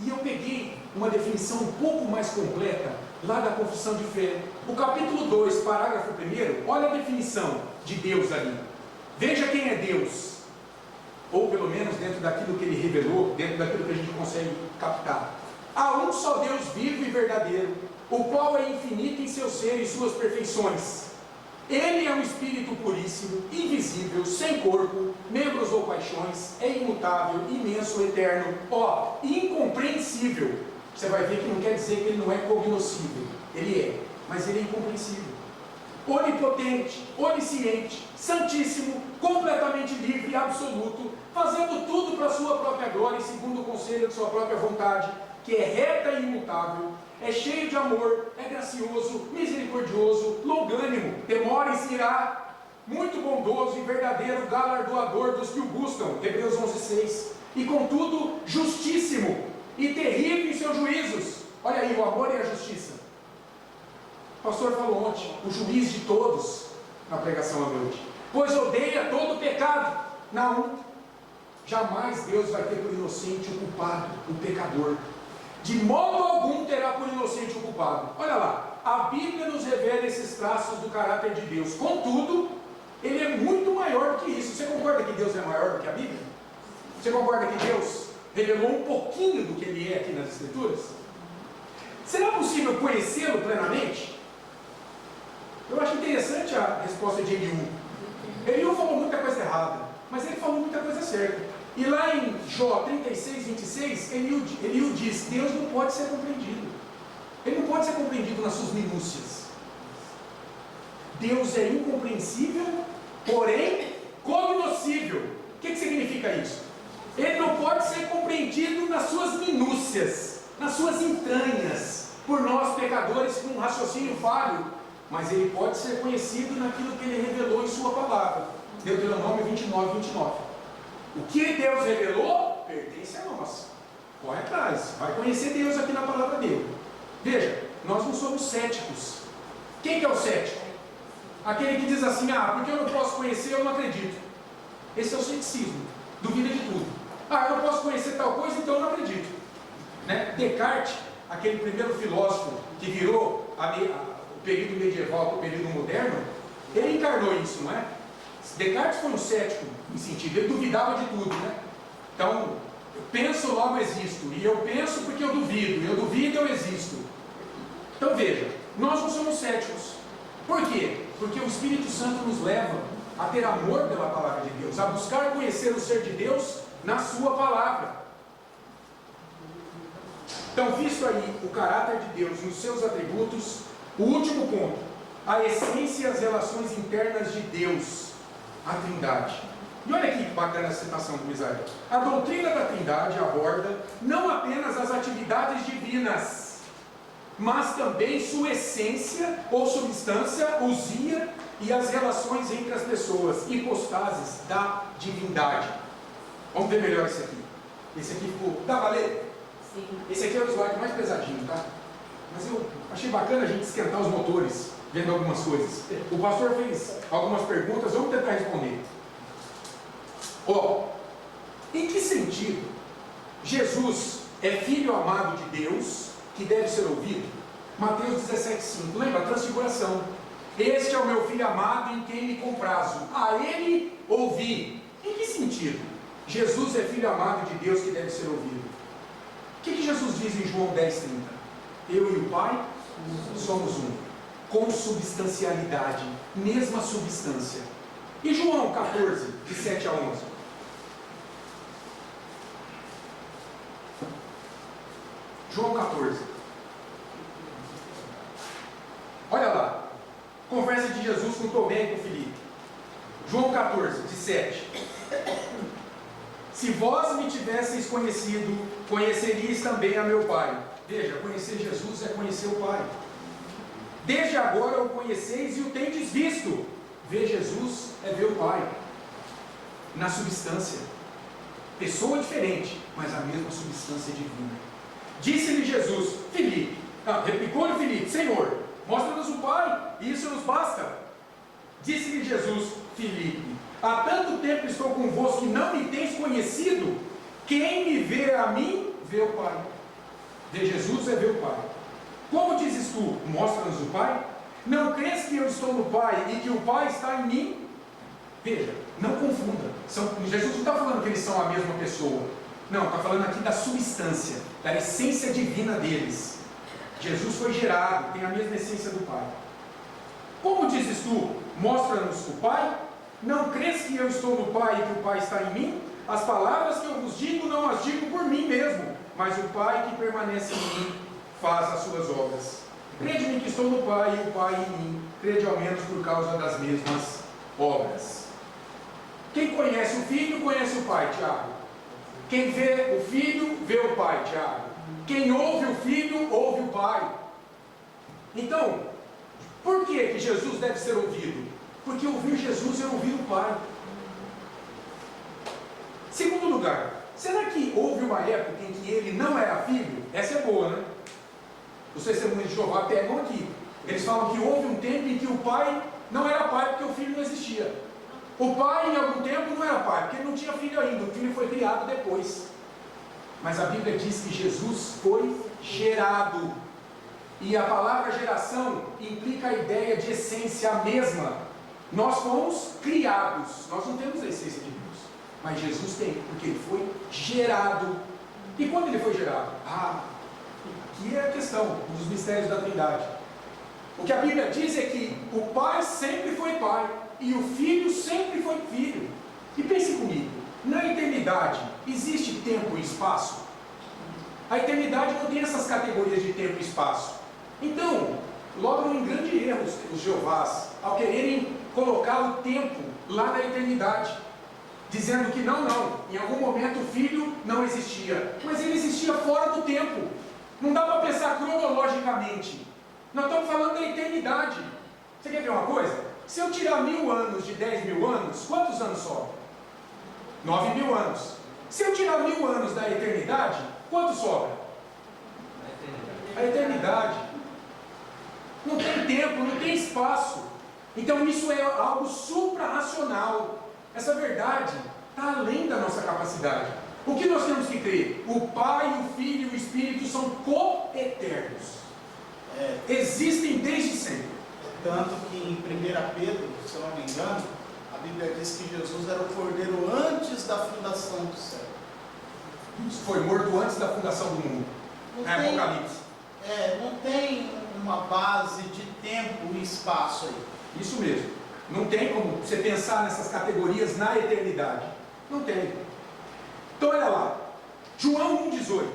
E eu peguei uma definição um pouco mais completa lá da Confissão de Fé. O capítulo 2, parágrafo 1, olha a definição de Deus ali. Veja quem é Deus, ou pelo menos dentro daquilo que ele revelou, dentro daquilo que a gente consegue captar. Há um só Deus vivo e verdadeiro, o qual é infinito em seu ser e suas perfeições. Ele é um espírito puríssimo, invisível, sem corpo, membros ou paixões, é imutável, imenso, eterno, incompreensível. Você vai ver que não quer dizer que ele não é cognoscível. Ele é, mas ele é incompreensível. Onipotente, onisciente, santíssimo, completamente livre e absoluto, fazendo tudo para a sua própria glória e segundo o conselho de sua própria vontade, que é reta e imutável, é cheio de amor, é gracioso, misericordioso, longânimo, demora em se irar, muito bondoso e verdadeiro galardoador dos que o buscam, Hebreus 11:6, e contudo justíssimo e terrível em seus juízos. Olha aí, o amor e a justiça. O pastor falou ontem, o juiz de todos, na pregação à noite, pois odeia todo pecado. Não, jamais Deus vai ter por inocente o culpado, o pecador. De modo algum terá por inocente o culpado. Olha lá, a Bíblia nos revela esses traços do caráter de Deus. Contudo, ele é muito maior do que isso. Você concorda que Deus é maior do que a Bíblia? Você concorda que Deus revelou um pouquinho do que ele é aqui nas Escrituras? Será possível conhecê-lo plenamente? Eu acho interessante a resposta de Eliú. Eliú falou muita coisa errada, mas ele falou muita coisa certa. E lá em Jó 36, 26, Eliú diz: Deus não pode ser compreendido. Ele não pode ser compreendido nas suas minúcias. Deus é incompreensível, porém cognoscível. O que significa isso? Ele não pode ser compreendido nas suas minúcias, nas suas entranhas, por nós pecadores com um raciocínio falho, mas ele pode ser conhecido naquilo que ele revelou em sua palavra. Deuteronômio 29, 29. O que Deus revelou, pertence a nós. Corre atrás, vai conhecer Deus aqui na palavra dele. Veja, nós não somos céticos. Quem que é o cético? Aquele que diz assim: porque eu não posso conhecer, eu não acredito. Esse é o ceticismo, duvida de tudo. Eu não posso conhecer tal coisa, então eu não acredito. Descartes, aquele primeiro filósofo que virou o período medieval para o período moderno, ele encarnou isso, não é? Descartes foi um cético, em sentido, ele duvidava de tudo, Então, eu penso, logo existo, e eu penso porque eu duvido, eu existo. Então veja, nós não somos céticos. Por quê? Porque o Espírito Santo nos leva a ter amor pela palavra de Deus, a buscar conhecer o ser de Deus na sua palavra. Então, visto aí o caráter de Deus nos seus atributos, o último ponto, a essência e as relações internas de Deus, a Trindade. E olha aqui que bacana essa citação do Misael. A doutrina da Trindade aborda não apenas as atividades divinas, mas também sua essência ou substância, usia, e as relações entre as pessoas, hipostases da divindade. Vamos ver melhor esse aqui. Esse aqui ficou... Dá pra ler? Sim. Esse aqui é o slide mais pesadinho, tá? Mas eu achei bacana a gente esquentar os motores, vendo algumas coisas. O pastor fez algumas perguntas, vamos tentar responder. Em que sentido Jesus é filho amado de Deus, que deve ser ouvido? Mateus 17,5, lembra? A transfiguração. Este é o meu filho amado em quem me comprazo, a ele ouvi. Em que sentido Jesus é filho amado de Deus que deve ser ouvido? O que Jesus diz em João 10,30? Eu e o Pai somos um, consubstancialidade, mesma substância. E João 14, de 7 a 11? João 14. com Tomé e com Filipe. João 14, de 7. Se vós me tivesseis conhecido, conheceríeis também a meu Pai. Veja, conhecer Jesus é conhecer o Pai. Desde agora o conheceis e o tendes visto. Ver Jesus é ver o Pai. Na substância. Pessoa diferente, mas a mesma substância divina. Disse-lhe Jesus, Filipe, replicou-lhe Filipe, Senhor, mostra-nos o Pai, e isso nos basta. Disse-lhe Jesus, Filipe, há tanto tempo estou convosco que não me tens conhecido. Quem me vê a mim, vê o Pai. Ver Jesus é ver o Pai. Como dizes tu, mostra-nos o Pai? Não crês que eu estou no Pai e que o Pai está em mim? Veja, não confunda. Jesus não está falando que eles são a mesma pessoa. Não, está falando aqui da substância, da essência divina deles. Jesus foi gerado, tem a mesma essência do Pai. Como dizes tu, mostra-nos o Pai? Não crês que eu estou no Pai e que o Pai está em mim? As palavras que eu vos digo, não as digo por mim mesmo, mas o Pai que permanece em mim faz as suas obras. Crede-me que estou no Pai e o Pai em mim, crede ao menos por causa das mesmas obras. Quem conhece o Filho, conhece o Pai, Tiago. Quem vê o Filho, vê o Pai, Tiago. Quem ouve o Filho, ouve o Pai. Então, por que Jesus deve ser ouvido? Porque ouvir Jesus é ouvir o Pai. Segundo lugar, será que houve uma época em que ele não era filho? Essa é boa, né? Os testemunhos de Jeová pegam aqui. Eles falam que houve um tempo em que o pai não era pai porque o filho não existia. O pai, em algum tempo, não era pai, porque ele não tinha filho ainda. O filho foi criado depois. Mas a Bíblia diz que Jesus foi gerado. E a palavra geração implica a ideia de essência mesma. Nós fomos criados. Nós não temos a essência de Deus. Mas Jesus tem, porque ele foi gerado. E quando ele foi gerado? Aqui é a questão dos mistérios da Trindade. O que a Bíblia diz é que o Pai sempre foi Pai. E o Filho sempre foi Filho. E pense comigo, na eternidade existe tempo e espaço? A eternidade não tem essas categorias de tempo e espaço. Então, logo em grande erro os Jeovás, ao quererem colocar o tempo lá na eternidade, dizendo que não, em algum momento o Filho não existia, mas ele existia fora do tempo. Não dá para pensar cronologicamente. Nós estamos falando da eternidade. Você quer ver uma coisa? Se eu tirar 1000 anos de 10.000 anos, quantos anos sobram? 9.000 anos. Se eu tirar 1000 anos da eternidade, quanto sobra? A eternidade. Não tem tempo, não tem espaço. Então isso é algo supra-racional. Essa verdade está além da nossa capacidade. O que nós temos que crer? O Pai, o Filho e o Espírito são co-eternos. Existem desde sempre. Tanto que em 1 Pedro, se eu não me engano, a Bíblia diz que Jesus era o Cordeiro antes da fundação do céu. Isso foi morto antes da fundação do mundo. Apocalipse. Não tem uma base de tempo e espaço aí. Isso mesmo. Não tem como você pensar nessas categorias na eternidade. Não tem. Então olha lá. João 1,18.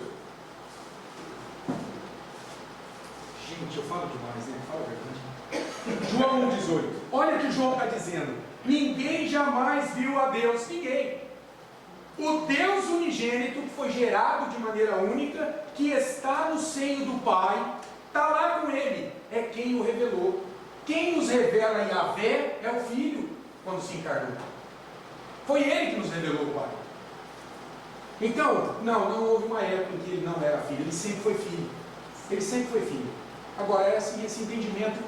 Gente, eu falo demais, né? Fala a verdade. João 1,18. Olha o que João está dizendo. Ninguém jamais viu a Deus. Ninguém. O Deus unigênito, que foi gerado de maneira única, que está no seio do Pai, está lá com ele. É quem o revelou. Quem nos revela Yahvé é o Filho, quando se encarnou. Foi ele que nos revelou o Pai. Então, não houve uma época em que ele não era filho. Ele sempre foi filho. Ele sempre foi filho. Agora, esse entendimento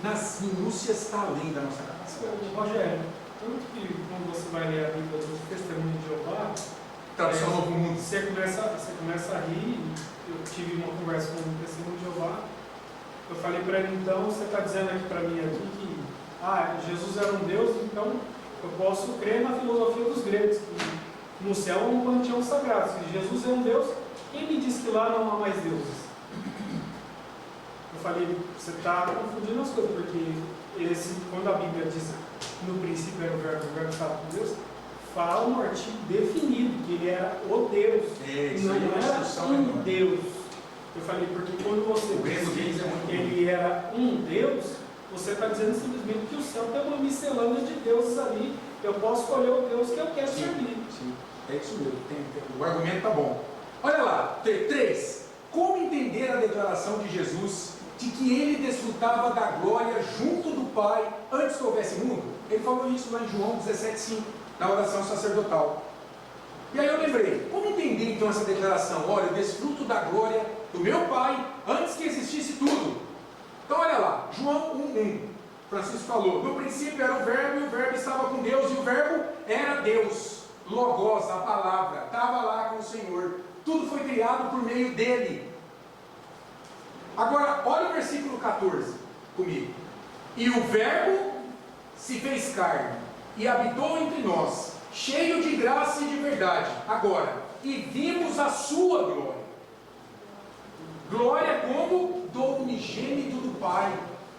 nas minúcias está além da nossa capacidade. Rogério, tanto que quando você vai ler a Bíblia dos Testemunhos de Jeová, Tradução Novo Mundo. você começa a rir. Eu tive uma conversa com um Testemunho de Jeová. Eu falei para ele, então, você está dizendo aqui para mim aqui que Jesus era um Deus, então eu posso crer na filosofia dos gregos, que no céu é um panteão sagrado. Se Jesus é um Deus, quem me diz que lá não há mais deuses? Eu falei, você está confundindo as coisas, porque quando a Bíblia diz no princípio era o verbo estava com Deus, fala um artigo definido, que ele era o Deus, não era um Deus. Eu falei, porque quando você diz que ele era um Deus, Você está dizendo simplesmente que o céu tem uma miscelânea de deuses ali. Eu posso escolher o Deus que eu quero servir. Sim, é isso mesmo. O argumento está bom. Olha lá, 3. Como entender a declaração de Jesus de que ele desfrutava da glória junto do Pai antes que houvesse mundo? Ele falou isso lá em João 17,5, na oração sacerdotal. E aí eu lembrei, como entender então essa declaração? Olha, eu desfruto da glória do meu Pai antes que existisse tudo. Então olha lá, João 1,1. Francisco falou, no princípio era o Verbo e o Verbo estava com Deus e o Verbo era Deus. Logos, a palavra, estava lá com o Senhor. Tudo foi criado por meio dele. Agora, olha o versículo 14 comigo. E o Verbo se fez carne e habitou entre nós, cheio de graça e de verdade. Agora, e vimos a sua glória. Glória como do unigênito do Pai,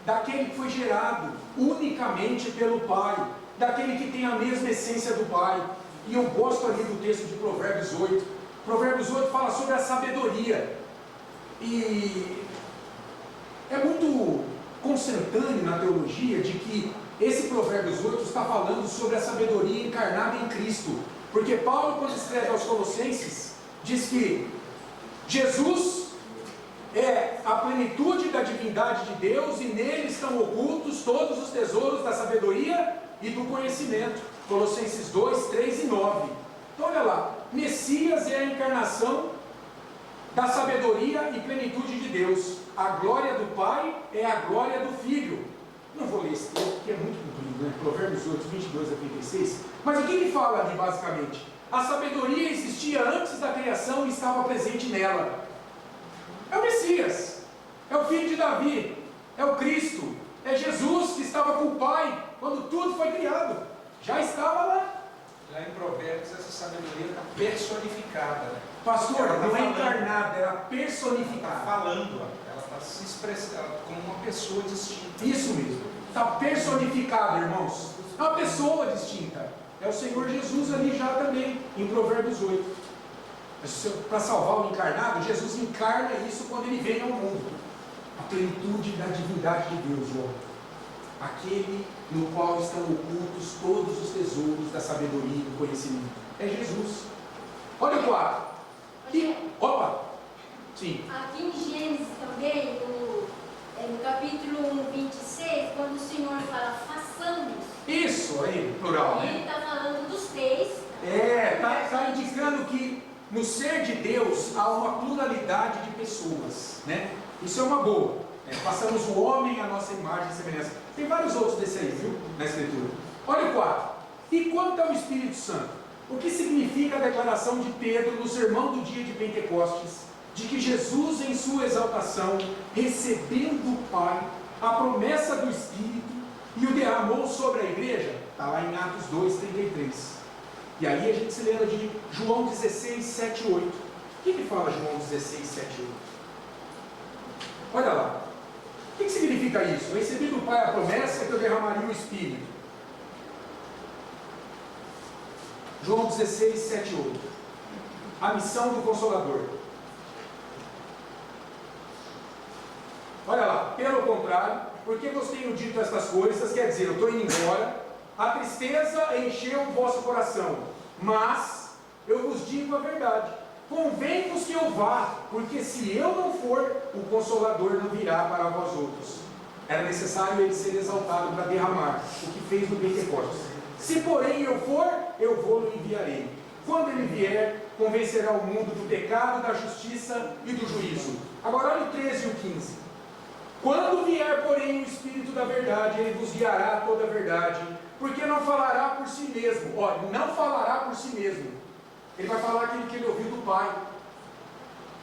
daquele que foi gerado unicamente pelo Pai, daquele que tem a mesma essência do Pai. E eu gosto ali do texto de Provérbios 8. Provérbios 8 fala sobre a sabedoria. E é muito constantâneo na teologia de que esse Provérbios 8 está falando sobre a sabedoria encarnada em Cristo. Porque Paulo, quando escreve aos Colossenses, diz que Jesus é a plenitude da divindade de Deus e nele estão ocultos todos os tesouros da sabedoria e do conhecimento. Colossenses 2, 3 e 9. Então olha lá, Messias é a encarnação da sabedoria e plenitude de Deus. A glória do Pai é a glória do Filho. Não vou ler esse texto porque é muito comprido, né? Provérbios 8, 22 a 36. Mas o que ele fala ali basicamente? A sabedoria existia antes da criação e estava presente nela. É o Messias, é o Filho de Davi, é o Cristo, é Jesus que estava com o Pai quando tudo foi criado. Já estava lá. Lá em Provérbios, essa sabedoria está personificada. Pastor, Ela tá não é falando. encarnada, era Está personificada. falando, ela está se expressando como uma pessoa distinta. Isso mesmo, está personificado, irmãos. É uma pessoa distinta. É o Senhor Jesus ali já também, em Provérbios 8. Para salvar o encarnado, Jesus encarna isso quando ele vem ao mundo. A plenitude da divindade de Deus, João. Aquele no qual estão ocultos todos os tesouros da sabedoria e do conhecimento. É Jesus. Olha o 4. Opa! Sim. Aqui em Gênesis também, no capítulo 1, 26, quando o Senhor fala, façamos. Isso aí, plural, E né? ele está falando dos três. Está indicando que no ser de Deus há uma pluralidade de pessoas, né? Isso é uma boa. Passamos o homem à nossa imagem e semelhança. Tem vários outros desse aí, viu? Na Escritura. Olha o 4. E quanto ao Espírito Santo? O que significa a declaração de Pedro no sermão do dia de Pentecostes, de que Jesus, em sua exaltação, recebeu do Pai a promessa do Espírito e o derramou sobre a igreja? Está lá em Atos 2, 33. E aí a gente se lembra de João 16, 7 e 8. O que fala João 16, 7 e 8? Olha lá. O que significa isso? Eu recebi do Pai a promessa que eu derramaria o Espírito. João 16, 7 e 8. A missão do Consolador. Olha lá. Pelo contrário, porque vos tenho dito estas coisas, quer dizer, eu estou indo embora, a tristeza encheu o vosso coração, mas eu vos digo a verdade. Convém-vos que eu vá, porque se eu não for, o Consolador não virá para vós outros. Era necessário ele ser exaltado para derramar o que fez no Pentecostes. Se porém eu for, eu vou-lo enviarei. Quando ele vier, convencerá o mundo do pecado, da justiça e do juízo. Agora olha o 13 e o 15. Quando vier, porém, o Espírito da verdade, ele vos guiará a toda a verdade, porque não falará por si mesmo. Olha, não falará por si mesmo. Ele vai falar aquilo que ele ouviu do Pai,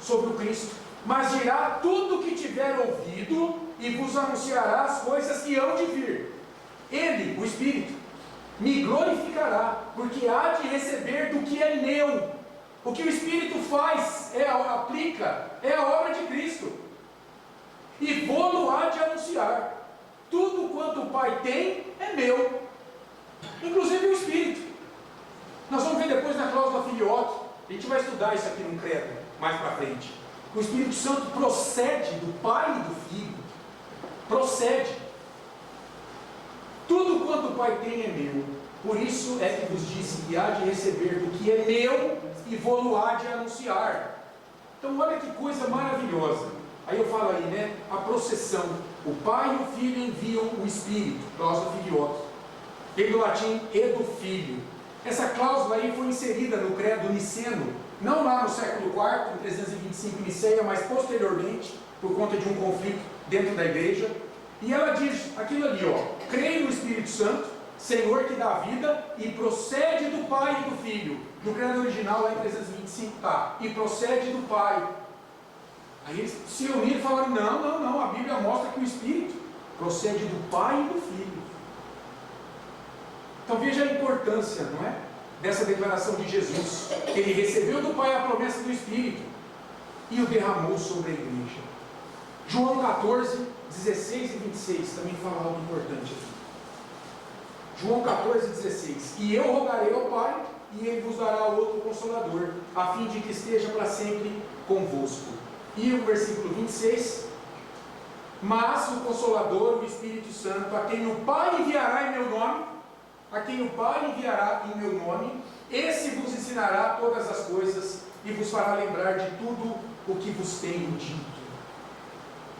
sobre o Cristo. Mas dirá tudo o que tiver ouvido e vos anunciará as coisas que hão de vir. Ele, o Espírito, me glorificará, porque há de receber do que é meu. O que o Espírito faz, aplica, é a obra de Cristo. E vou-lo há de anunciar. Tudo quanto o Pai tem é meu, inclusive o Espírito. Nós vamos ver depois na cláusula filioque. A gente vai estudar isso aqui no credo, mais para frente. O Espírito Santo procede do Pai e do Filho. Procede. quanto o Pai tem é meu. Por isso é que vos disse que há de receber do que é meu e vou-lo há de anunciar. Então olha que coisa maravilhosa. Aí eu falo aí, né? A processão. O Pai e o Filho enviam o Espírito, cláusula filioque. Vem do latim e do Filho. Essa cláusula aí foi inserida no credo niceno, não lá no século IV, em 325 em Niceia, mas posteriormente, por conta de um conflito dentro da igreja. E ela diz aquilo ali, ó: creio no Espírito Santo, Senhor que dá vida, e procede do Pai e do Filho. No credo original, lá em 325, tá, e procede do Pai. Aí eles se reuniram e falaram: não, a Bíblia mostra que o Espírito procede do Pai e do Filho. Então veja a importância, não é? Dessa declaração de Jesus, que ele recebeu do Pai a promessa do Espírito e o derramou sobre a igreja. João 14, 16 e 26 também fala algo importante aqui. João 14, 16: e eu rogarei ao Pai, e ele vos dará outro Consolador, a fim de que esteja para sempre convosco. E o versículo 26: mas o Consolador, o Espírito Santo, a quem o Pai enviará em meu nome, esse vos ensinará todas as coisas e vos fará lembrar de tudo o que vos tenho dito.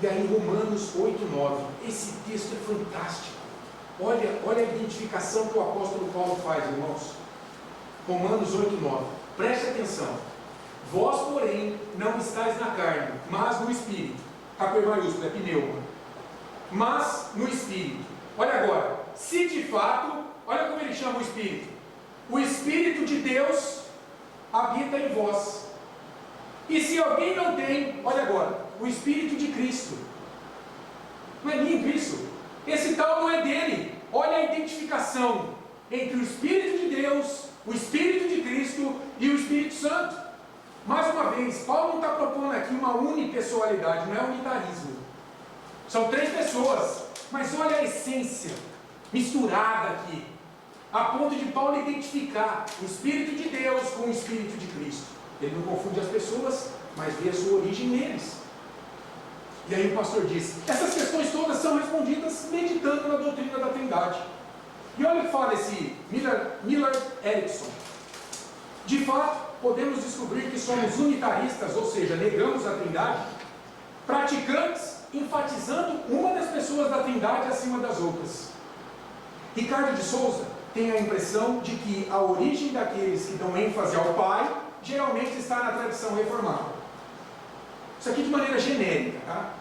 E aí Romanos 8, 9, esse texto é fantástico. Olha a identificação que o apóstolo Paulo faz, irmãos. Romanos 8, 9, preste atenção. Vós, porém, não estáis na carne, mas no Espírito. Capê maiúsculo, é pneuma. Mas no Espírito. Olha agora, se de fato, olha como ele chama o Espírito de Deus habita em vós. E se alguém não tem, olha agora, o Espírito de Cristo. Não é lindo isso? Esse tal não é dele. Olha a identificação entre o Espírito de Deus, o Espírito de Cristo e o Espírito Santo. Mais uma vez, Paulo não está propondo aqui uma unipessoalidade, não é unitarismo. São 3 pessoas, mas olha a essência misturada aqui, a ponto de Paulo identificar o Espírito de Deus com o Espírito de Cristo. Ele não confunde as pessoas, mas vê a sua origem neles. E aí o pastor diz: essas questões todas são respondidas meditando na doutrina da Trindade. E olha o que fala esse Miller Erickson. De fato, podemos descobrir que somos unitaristas, ou seja, negamos a Trindade, praticantes, enfatizando uma das pessoas da Trindade acima das outras. Ricardo de Souza tem a impressão de que a origem daqueles que dão ênfase ao Pai geralmente está na tradição reformada. Isso aqui de maneira genérica, tá?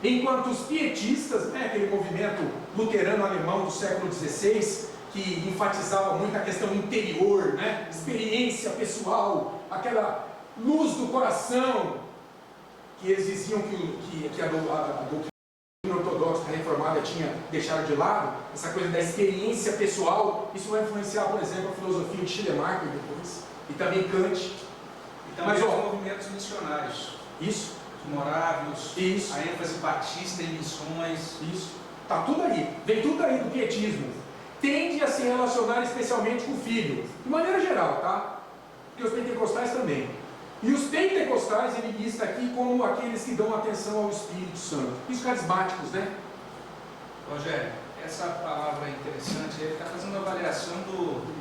Enquanto os pietistas, né, aquele movimento luterano alemão do século XVI, que enfatizava muito a questão interior, né, experiência pessoal, aquela luz do coração, que eles diziam que a doutrina ortodoxa reformada tinha deixado de lado, essa coisa da experiência pessoal. Isso vai influenciar, por exemplo, a filosofia de Schleiermacher depois, e também Kant. E também os movimentos missionários. Isso. Os morávios, isso. A ênfase batista em missões. Isso. Está tudo aí. Vem tudo aí do pietismo. Tende a se relacionar especialmente com o Filho. De maneira geral, tá? E os pentecostais também. E os pentecostais ele lista aqui como aqueles que dão atenção ao Espírito Santo. E os carismáticos, né? Rogério, essa palavra é interessante. Ele está fazendo a avaliação do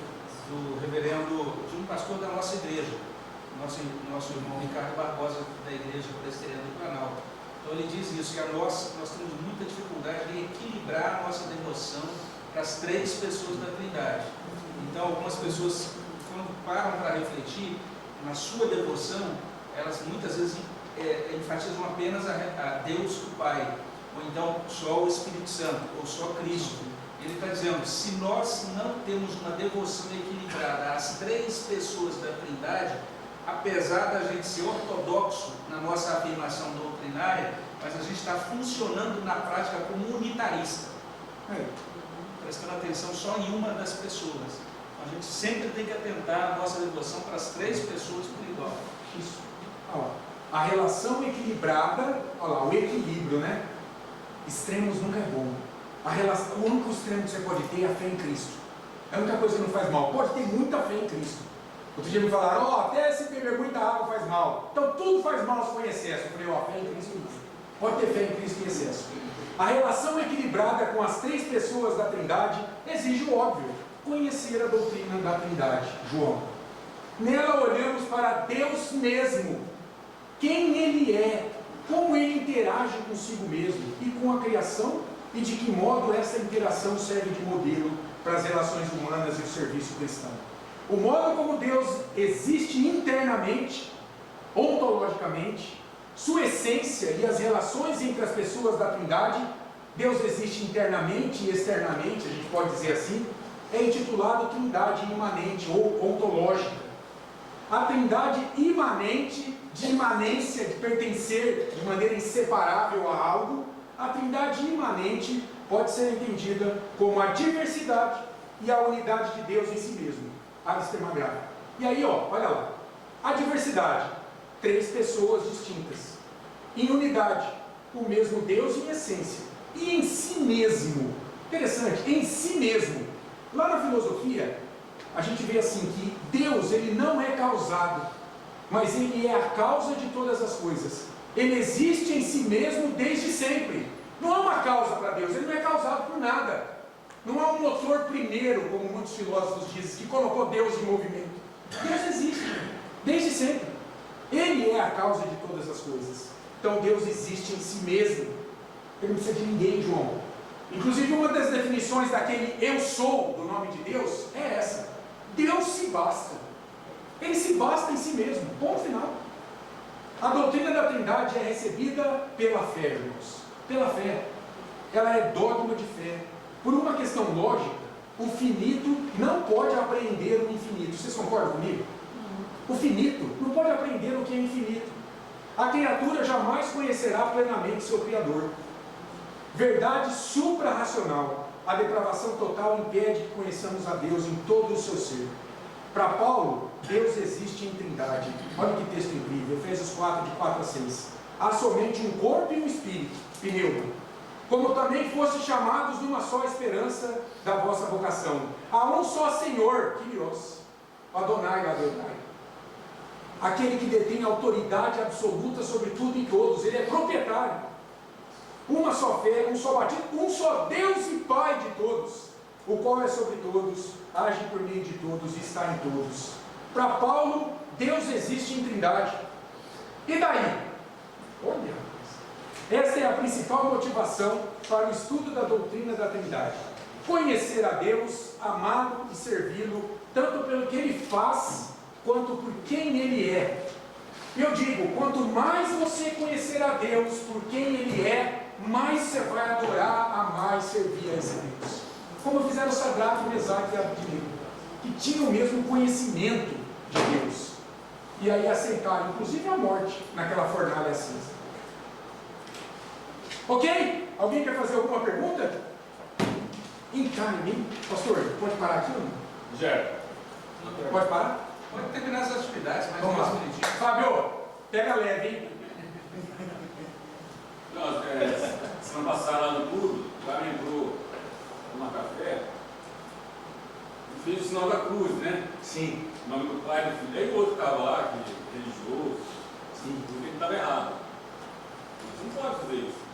reverendo, de um pastor da nossa igreja, nosso irmão Ricardo Barbosa, da Igreja Presbiteriana do Planalto. Então ele diz isso, que nós temos muita dificuldade de equilibrar a nossa devoção para as 3 pessoas da Trindade. Então algumas pessoas, quando param para refletir na sua devoção, elas muitas vezes enfatizam apenas a Deus o Pai, ou então só o Espírito Santo, ou só Cristo. Ele está dizendo, se nós não temos uma devoção equilibrada às 3 pessoas da Trindade, apesar da gente ser ortodoxo na nossa afirmação doutrinária, mas a gente está funcionando na prática como unitarista, prestando atenção só em uma das pessoas. A gente sempre tem que atentar a nossa devoção para as 3 pessoas por igual. Isso. Olha lá. A relação equilibrada, olha lá, o equilíbrio, né? Extremos nunca é bom. O único extremo que você pode ter é a fé em Cristo. É a única coisa que não faz mal. Pode ter muita fé em Cristo. Outro dia me falaram, até se beber muita água faz mal. Então tudo faz mal se for em excesso. Eu falei, fé em Cristo não. Pode ter fé em Cristo em excesso. A relação equilibrada com as três pessoas da Trindade exige o óbvio: conhecer a doutrina da Trindade, João. Nela olhamos para Deus mesmo, quem Ele é, como Ele interage consigo mesmo e com a criação, e de que modo essa interação serve de modelo para as relações humanas e o serviço cristão. O modo como Deus existe internamente, ontologicamente, sua essência e as relações entre as pessoas da Trindade, Deus existe internamente e externamente, a gente pode dizer assim, é intitulado Trindade imanente ou ontológica. A Trindade imanente, de imanência, de pertencer de maneira inseparável a algo, a Trindade imanente pode ser entendida como a diversidade e a unidade de Deus em si mesmo. Aristotemágrafo. E aí, olha lá. A diversidade, três pessoas distintas. Em unidade, o mesmo Deus em essência. E em si mesmo. Interessante, em si mesmo. Lá na filosofia, a gente vê assim que Deus, ele não é causado, mas ele é a causa de todas as coisas. Ele existe em si mesmo desde sempre. Não há uma causa para Deus, ele não é causado por nada. Não há um motor primeiro, como muitos filósofos dizem, que colocou Deus em movimento. Deus existe, desde sempre. Ele é a causa de todas as coisas. Então Deus existe em si mesmo. Ele não precisa de ninguém, João. Inclusive, uma das definições daquele eu sou do nome de Deus é essa: Deus se basta. Ele se basta em si mesmo, ponto final. A doutrina da Trindade é recebida pela fé, irmãos. Pela fé. Ela é dogma de fé. Por uma questão lógica, o finito não pode apreender o infinito. Vocês concordam comigo? O finito não pode aprender o que é infinito. A criatura jamais conhecerá plenamente seu Criador. Verdade supra-racional. A depravação total impede que conheçamos a Deus em todo o seu ser. Para Paulo, Deus existe em Trindade. Olha que texto incrível, Efésios 4, de 4 a 6. Há somente um corpo e um espírito, pneuma. Como também fosse chamados numa só esperança da vossa vocação. Há um só Senhor, Kyrios, Adonai, aquele que detém autoridade absoluta sobre tudo e todos. Ele é proprietário. Uma só fé, um só batismo, um só Deus e Pai de todos, o qual é sobre todos, age por meio de todos e está em todos. Para Paulo, Deus existe em Trindade. E daí? Olha, essa é a principal motivação para o estudo da doutrina da Trindade: conhecer a Deus, amá-lo e servi-lo, tanto pelo que Ele faz, quanto por quem Ele é. Eu digo, quanto mais você conhecer a Deus por quem Ele é, mais você vai adorar, amar e servir a esse Deus. Como fizeram Sadraque, Mesaque e Abednego, que tinham o mesmo conhecimento de Deus, e aí aceitaram, inclusive, a morte naquela fornalha cinza. Ok? Alguém quer fazer alguma pergunta? Encarne, pastor, pode parar aqui ou não? Já. Pode parar? Pode terminar as atividades, mas Vamos lá. minutinhos. Fábio, pega leve, hein? Não, semana passada lá no clube, lá lembrou tomar café e fez o sinal da cruz, né? Sim. O nome do pai, do filho. Aí o outro estava lá, que é religioso, Sim. porque ele estava errado. Você não pode fazer isso.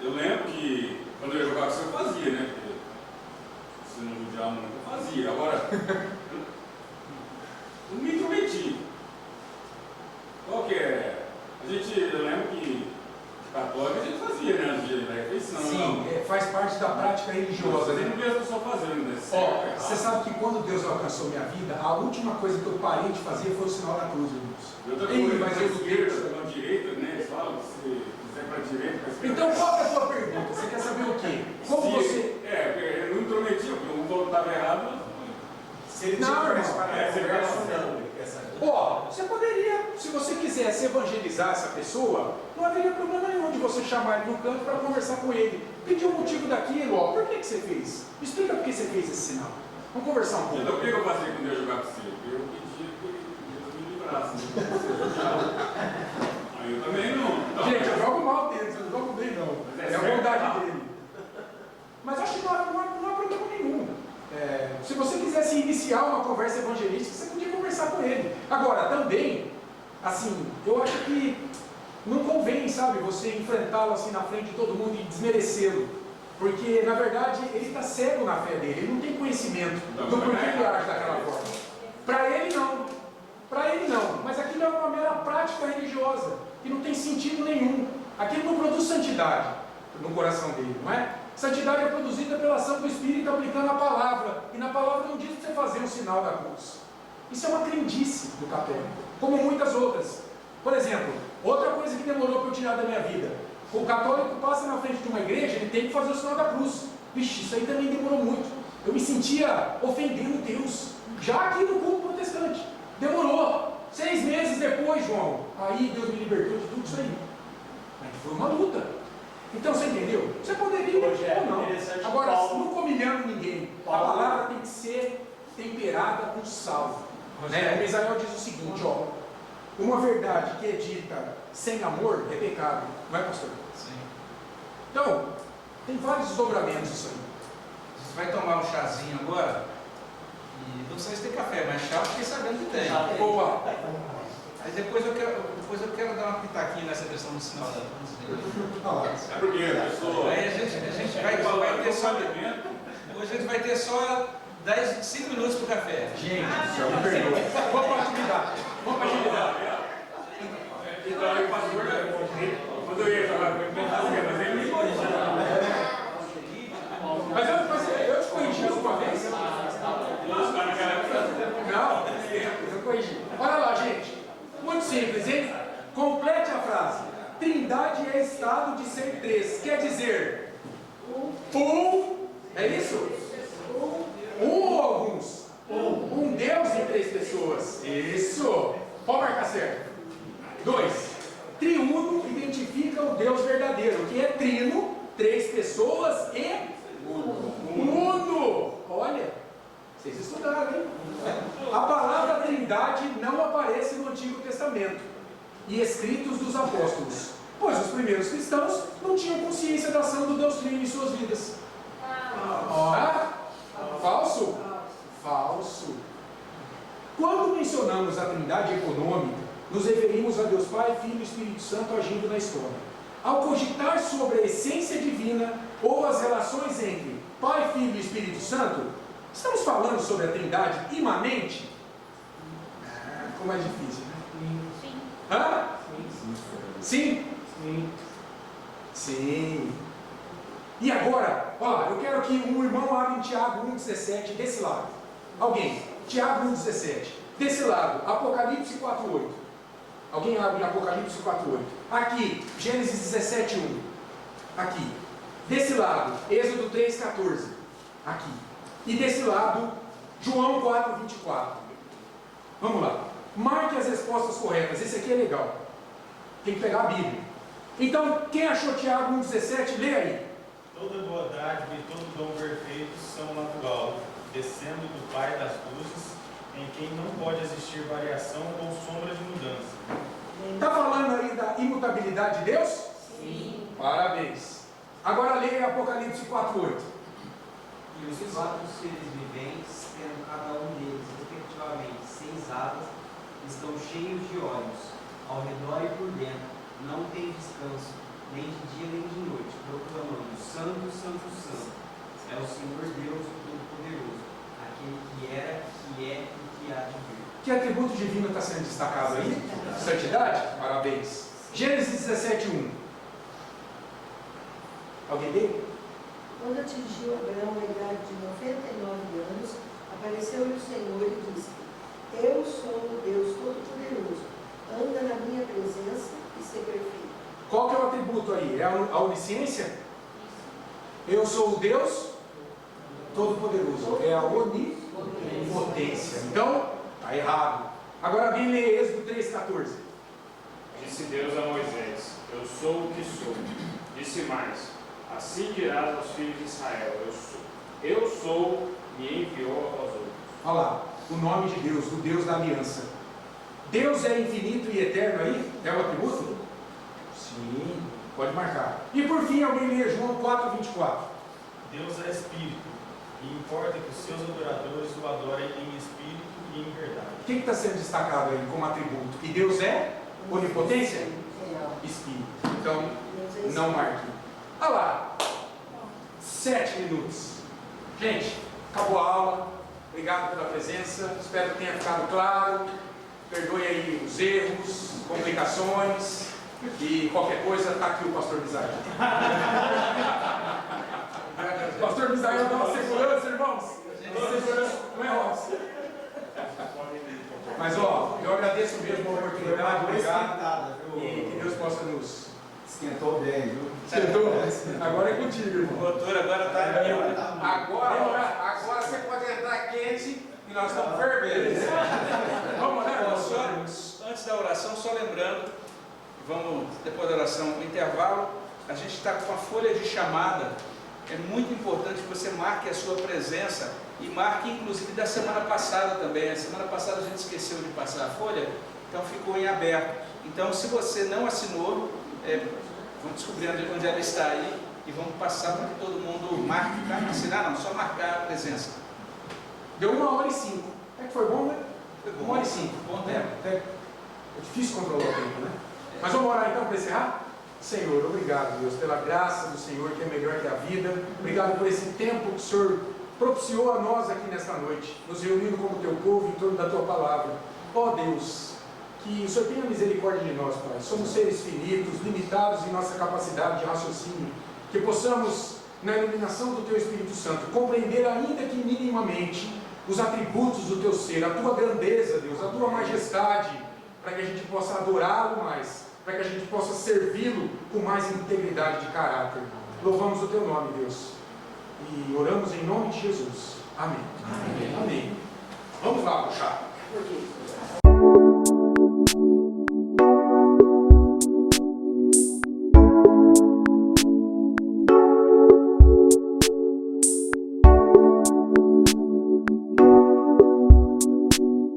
Eu lembro que quando eu ia jogar com você, eu fazia, né? Porque se não judiar muito, eu fazia. Agora, não me intrometi. Qual que é? Eu lembro que católica a gente fazia, né? No dia da refeição. Sim, faz parte da prática religiosa, Eu né? não vejo a pessoa fazendo, né? Ó, você sabe que quando Deus alcançou minha vida, a última coisa que eu parei de fazer foi o sinal da cruz, irmãos. Eu tô Ei, mas eu esquerda, com a direita, né? Eles falam, se quiser para a direita, para a esquerda. Então, qual é a sua pergunta? Você quer saber o quê? Como você... Eu não intrometi, porque um falou que estava errado. Se ele Não, tiver irmão. para É, a você conversa, vai- não, ele quer saber. Ó, você poderia, se você quisesse evangelizar essa pessoa, não haveria problema nenhum de você chamar ele no canto para conversar com ele. Pedir o motivo daquilo, ó, por que você fez? Explica por que você fez esse sinal. Vamos conversar um pouco. Então, o que eu fazia quando eu ia jogar com você? Eu pedia que Deus me livrasse, né? Aí eu também não. Gente, eu jogo mal deles, eu não jogo bem não. Mas É a certo. vontade dele. Mas acho que não há problema nenhum. Se você quisesse iniciar uma conversa evangelística, você podia conversar com ele. Agora, também, assim, eu acho que não convém, sabe, você enfrentá-lo assim na frente de todo mundo e desmerecê-lo. Porque, na verdade, ele está cego na fé dele, ele não tem conhecimento do porquê ele age daquela forma. Para ele não, mas aquilo é uma mera prática religiosa, que não tem sentido nenhum. Aquilo não produz santidade no coração dele, não é? Santidade é produzida pela ação do Espírito aplicando a palavra, e na palavra não diz para você fazer um sinal da cruz. Isso é uma crendice do católico, como muitas outras. Por exemplo, outra coisa que demorou para eu tirar da minha vida: o católico passa na frente de uma igreja, ele tem que fazer o sinal da cruz. Vixe, isso aí também demorou muito. Eu me sentia ofendendo Deus, já aqui no culto protestante. Demorou 6 meses depois, João. Aí Deus me libertou de tudo isso aí. Mas foi uma luta. Então você entendeu? Você poderia ou não. Agora, nunca humilhando ninguém. A palavra tem que ser temperada com sal. O Misael diz o seguinte, ó: uma verdade que é dita sem amor é pecado. Não é, pastor? Sim. Então, tem vários desdobramentos isso aí. Você vai tomar um chazinho agora? E não sei se tem café, mas chá eu fiquei sabendo que tem. Opa! Aí depois eu quero dar uma pitaquinha nessa questão do sinal da cruz. É porque a pessoa. Aí a gente vai ter só. Hoje a gente vai ter só 5 minutos para o café. Gente, me perdoa. Vamos para a atividade. Vamos para a atividade. Então aí o pastor, quando eu ia jogar com ele, mas ele me corrigiu. Mas eu te corrigi alguma vez? Não, eu corrigi. Olha lá, gente. Muito simples, hein? Complete a frase. Trindade é estado de ser 3. Quer dizer, é isso? Ou alguns? Um Deus em 3 pessoas. Isso. Pode marcar certo. 2. Triuno identifica o Deus verdadeiro, que é trino, 3 pessoas e uno. Olha, vocês estudaram, hein? A palavra trindade não aparece no Antigo Testamento e escritos dos apóstolos, pois os primeiros cristãos não tinham consciência da ação do Deus Trino em suas vidas. Falso? Falso. Quando mencionamos a trindade econômica, nos referimos a Deus Pai, Filho e Espírito Santo agindo na história. Ao cogitar sobre a essência divina ou as relações entre Pai, Filho e Espírito Santo, estamos falando sobre a trindade imanente? Como é difícil, né? Sim. Hã? Sim? Sim. Sim. E agora, ó, eu quero que um irmão abra em Tiago 1,17 desse lado. Alguém? Tiago 1,17. Desse lado, Apocalipse 4,8. Alguém abre em Apocalipse 4,8. Aqui, Gênesis 17,1. Aqui. Desse lado, Êxodo 3,14. Aqui. E desse lado, João 4,24. Vamos lá. Marque as respostas corretas. Esse aqui é legal. Tem que pegar a Bíblia. Então, quem achou Tiago 1,17, lê aí. Toda boa dádiva e todo dom perfeito são natural, descendo do Pai das luzes, em quem não pode existir variação ou sombra de mudança. Está falando aí da imutabilidade de Deus? Sim. Parabéns. Agora leia Apocalipse 4,8. E os 4 seres viventes, tendo cada um deles, respectivamente, 6 asas, estão cheios de olhos, ao redor e por dentro, não tem descanso, nem de dia nem de noite, proclamando: Santo, Santo, Santo, é o Senhor Deus Todo-Poderoso, aquele que era, que é e que há de vir. Que atributo divino está sendo destacado aí? Santidade? Parabéns. Gênesis 17,1. Alguém lê? Quando atingiu Abraão a idade de 99 anos, apareceu-lhe o Senhor e disse: Eu sou o Deus Todo-Poderoso, anda na minha presença e ser perfeito. Qual que é o atributo aí? É a onisciência? Eu sou o Deus Todo-Poderoso. É a onipotência. Então, está errado. Agora alguém lê Êxodo 3,14. Disse Deus a Moisés: Eu sou o que sou. Disse mais: Assim dirás aos filhos de Israel: Eu sou, me enviou aos outros. Olha lá, o nome de Deus, o Deus da aliança. Deus é infinito e eterno aí? É o atributo? Sim, pode marcar. E por fim, alguém lê João 4,24. Deus é Espírito, e importa que os seus adoradores o adorem em Espírito e em verdade. O que está sendo destacado aí como atributo? Que Deus é onipotência? espírito. Então, não marque. Olha lá, 7 minutos. Gente, acabou a aula. Obrigado pela presença. Espero que tenha ficado claro. Perdoe aí os erros, complicações. E qualquer coisa, está aqui o pastor Misael. Pastor Misael dá uma segurança, irmãos. Segurança não é roça. Mas ó, eu agradeço mesmo a oportunidade. Obrigado. E que Deus possa nos... Esquentou bem, viu? Esquentou? Agora é contigo, irmão. O motor agora está mil. Agora você pode entrar quente e nós estamos fervendo. Vamos orar, irmão? Só, antes da oração, só lembrando, vamos, depois da oração, no intervalo, a gente está com a folha de chamada. É muito importante que você marque a sua presença e marque inclusive da semana passada também. A semana passada a gente esqueceu de passar a folha, então ficou em aberto. Então, se você não assinou, vamos descobrir onde ela está aí e vamos passar para que todo mundo marque. Não assinar não, só marcar a presença. Deu 1h05. É que foi bom, né? Foi bom. 1h05. Bom tempo. É difícil controlar o tempo, né? Mas vamos orar então para encerrar? Senhor, obrigado, Deus, pela graça do Senhor, que é melhor que a vida. Obrigado por esse tempo que o Senhor propiciou a nós aqui nesta noite, nos reunindo como teu povo em torno da tua palavra. Ó Deus, que o Senhor tenha misericórdia de nós, Pai. Somos seres finitos, limitados em nossa capacidade de raciocínio. Que possamos, na iluminação do teu Espírito Santo, compreender ainda que minimamente os atributos do teu ser, a tua grandeza, Deus, a tua majestade, para que a gente possa adorá-lo mais, para que a gente possa servi-lo com mais integridade de caráter. Louvamos o teu nome, Deus, e oramos em nome de Jesus. Amém. Amém. Amém. Vamos lá, puxar.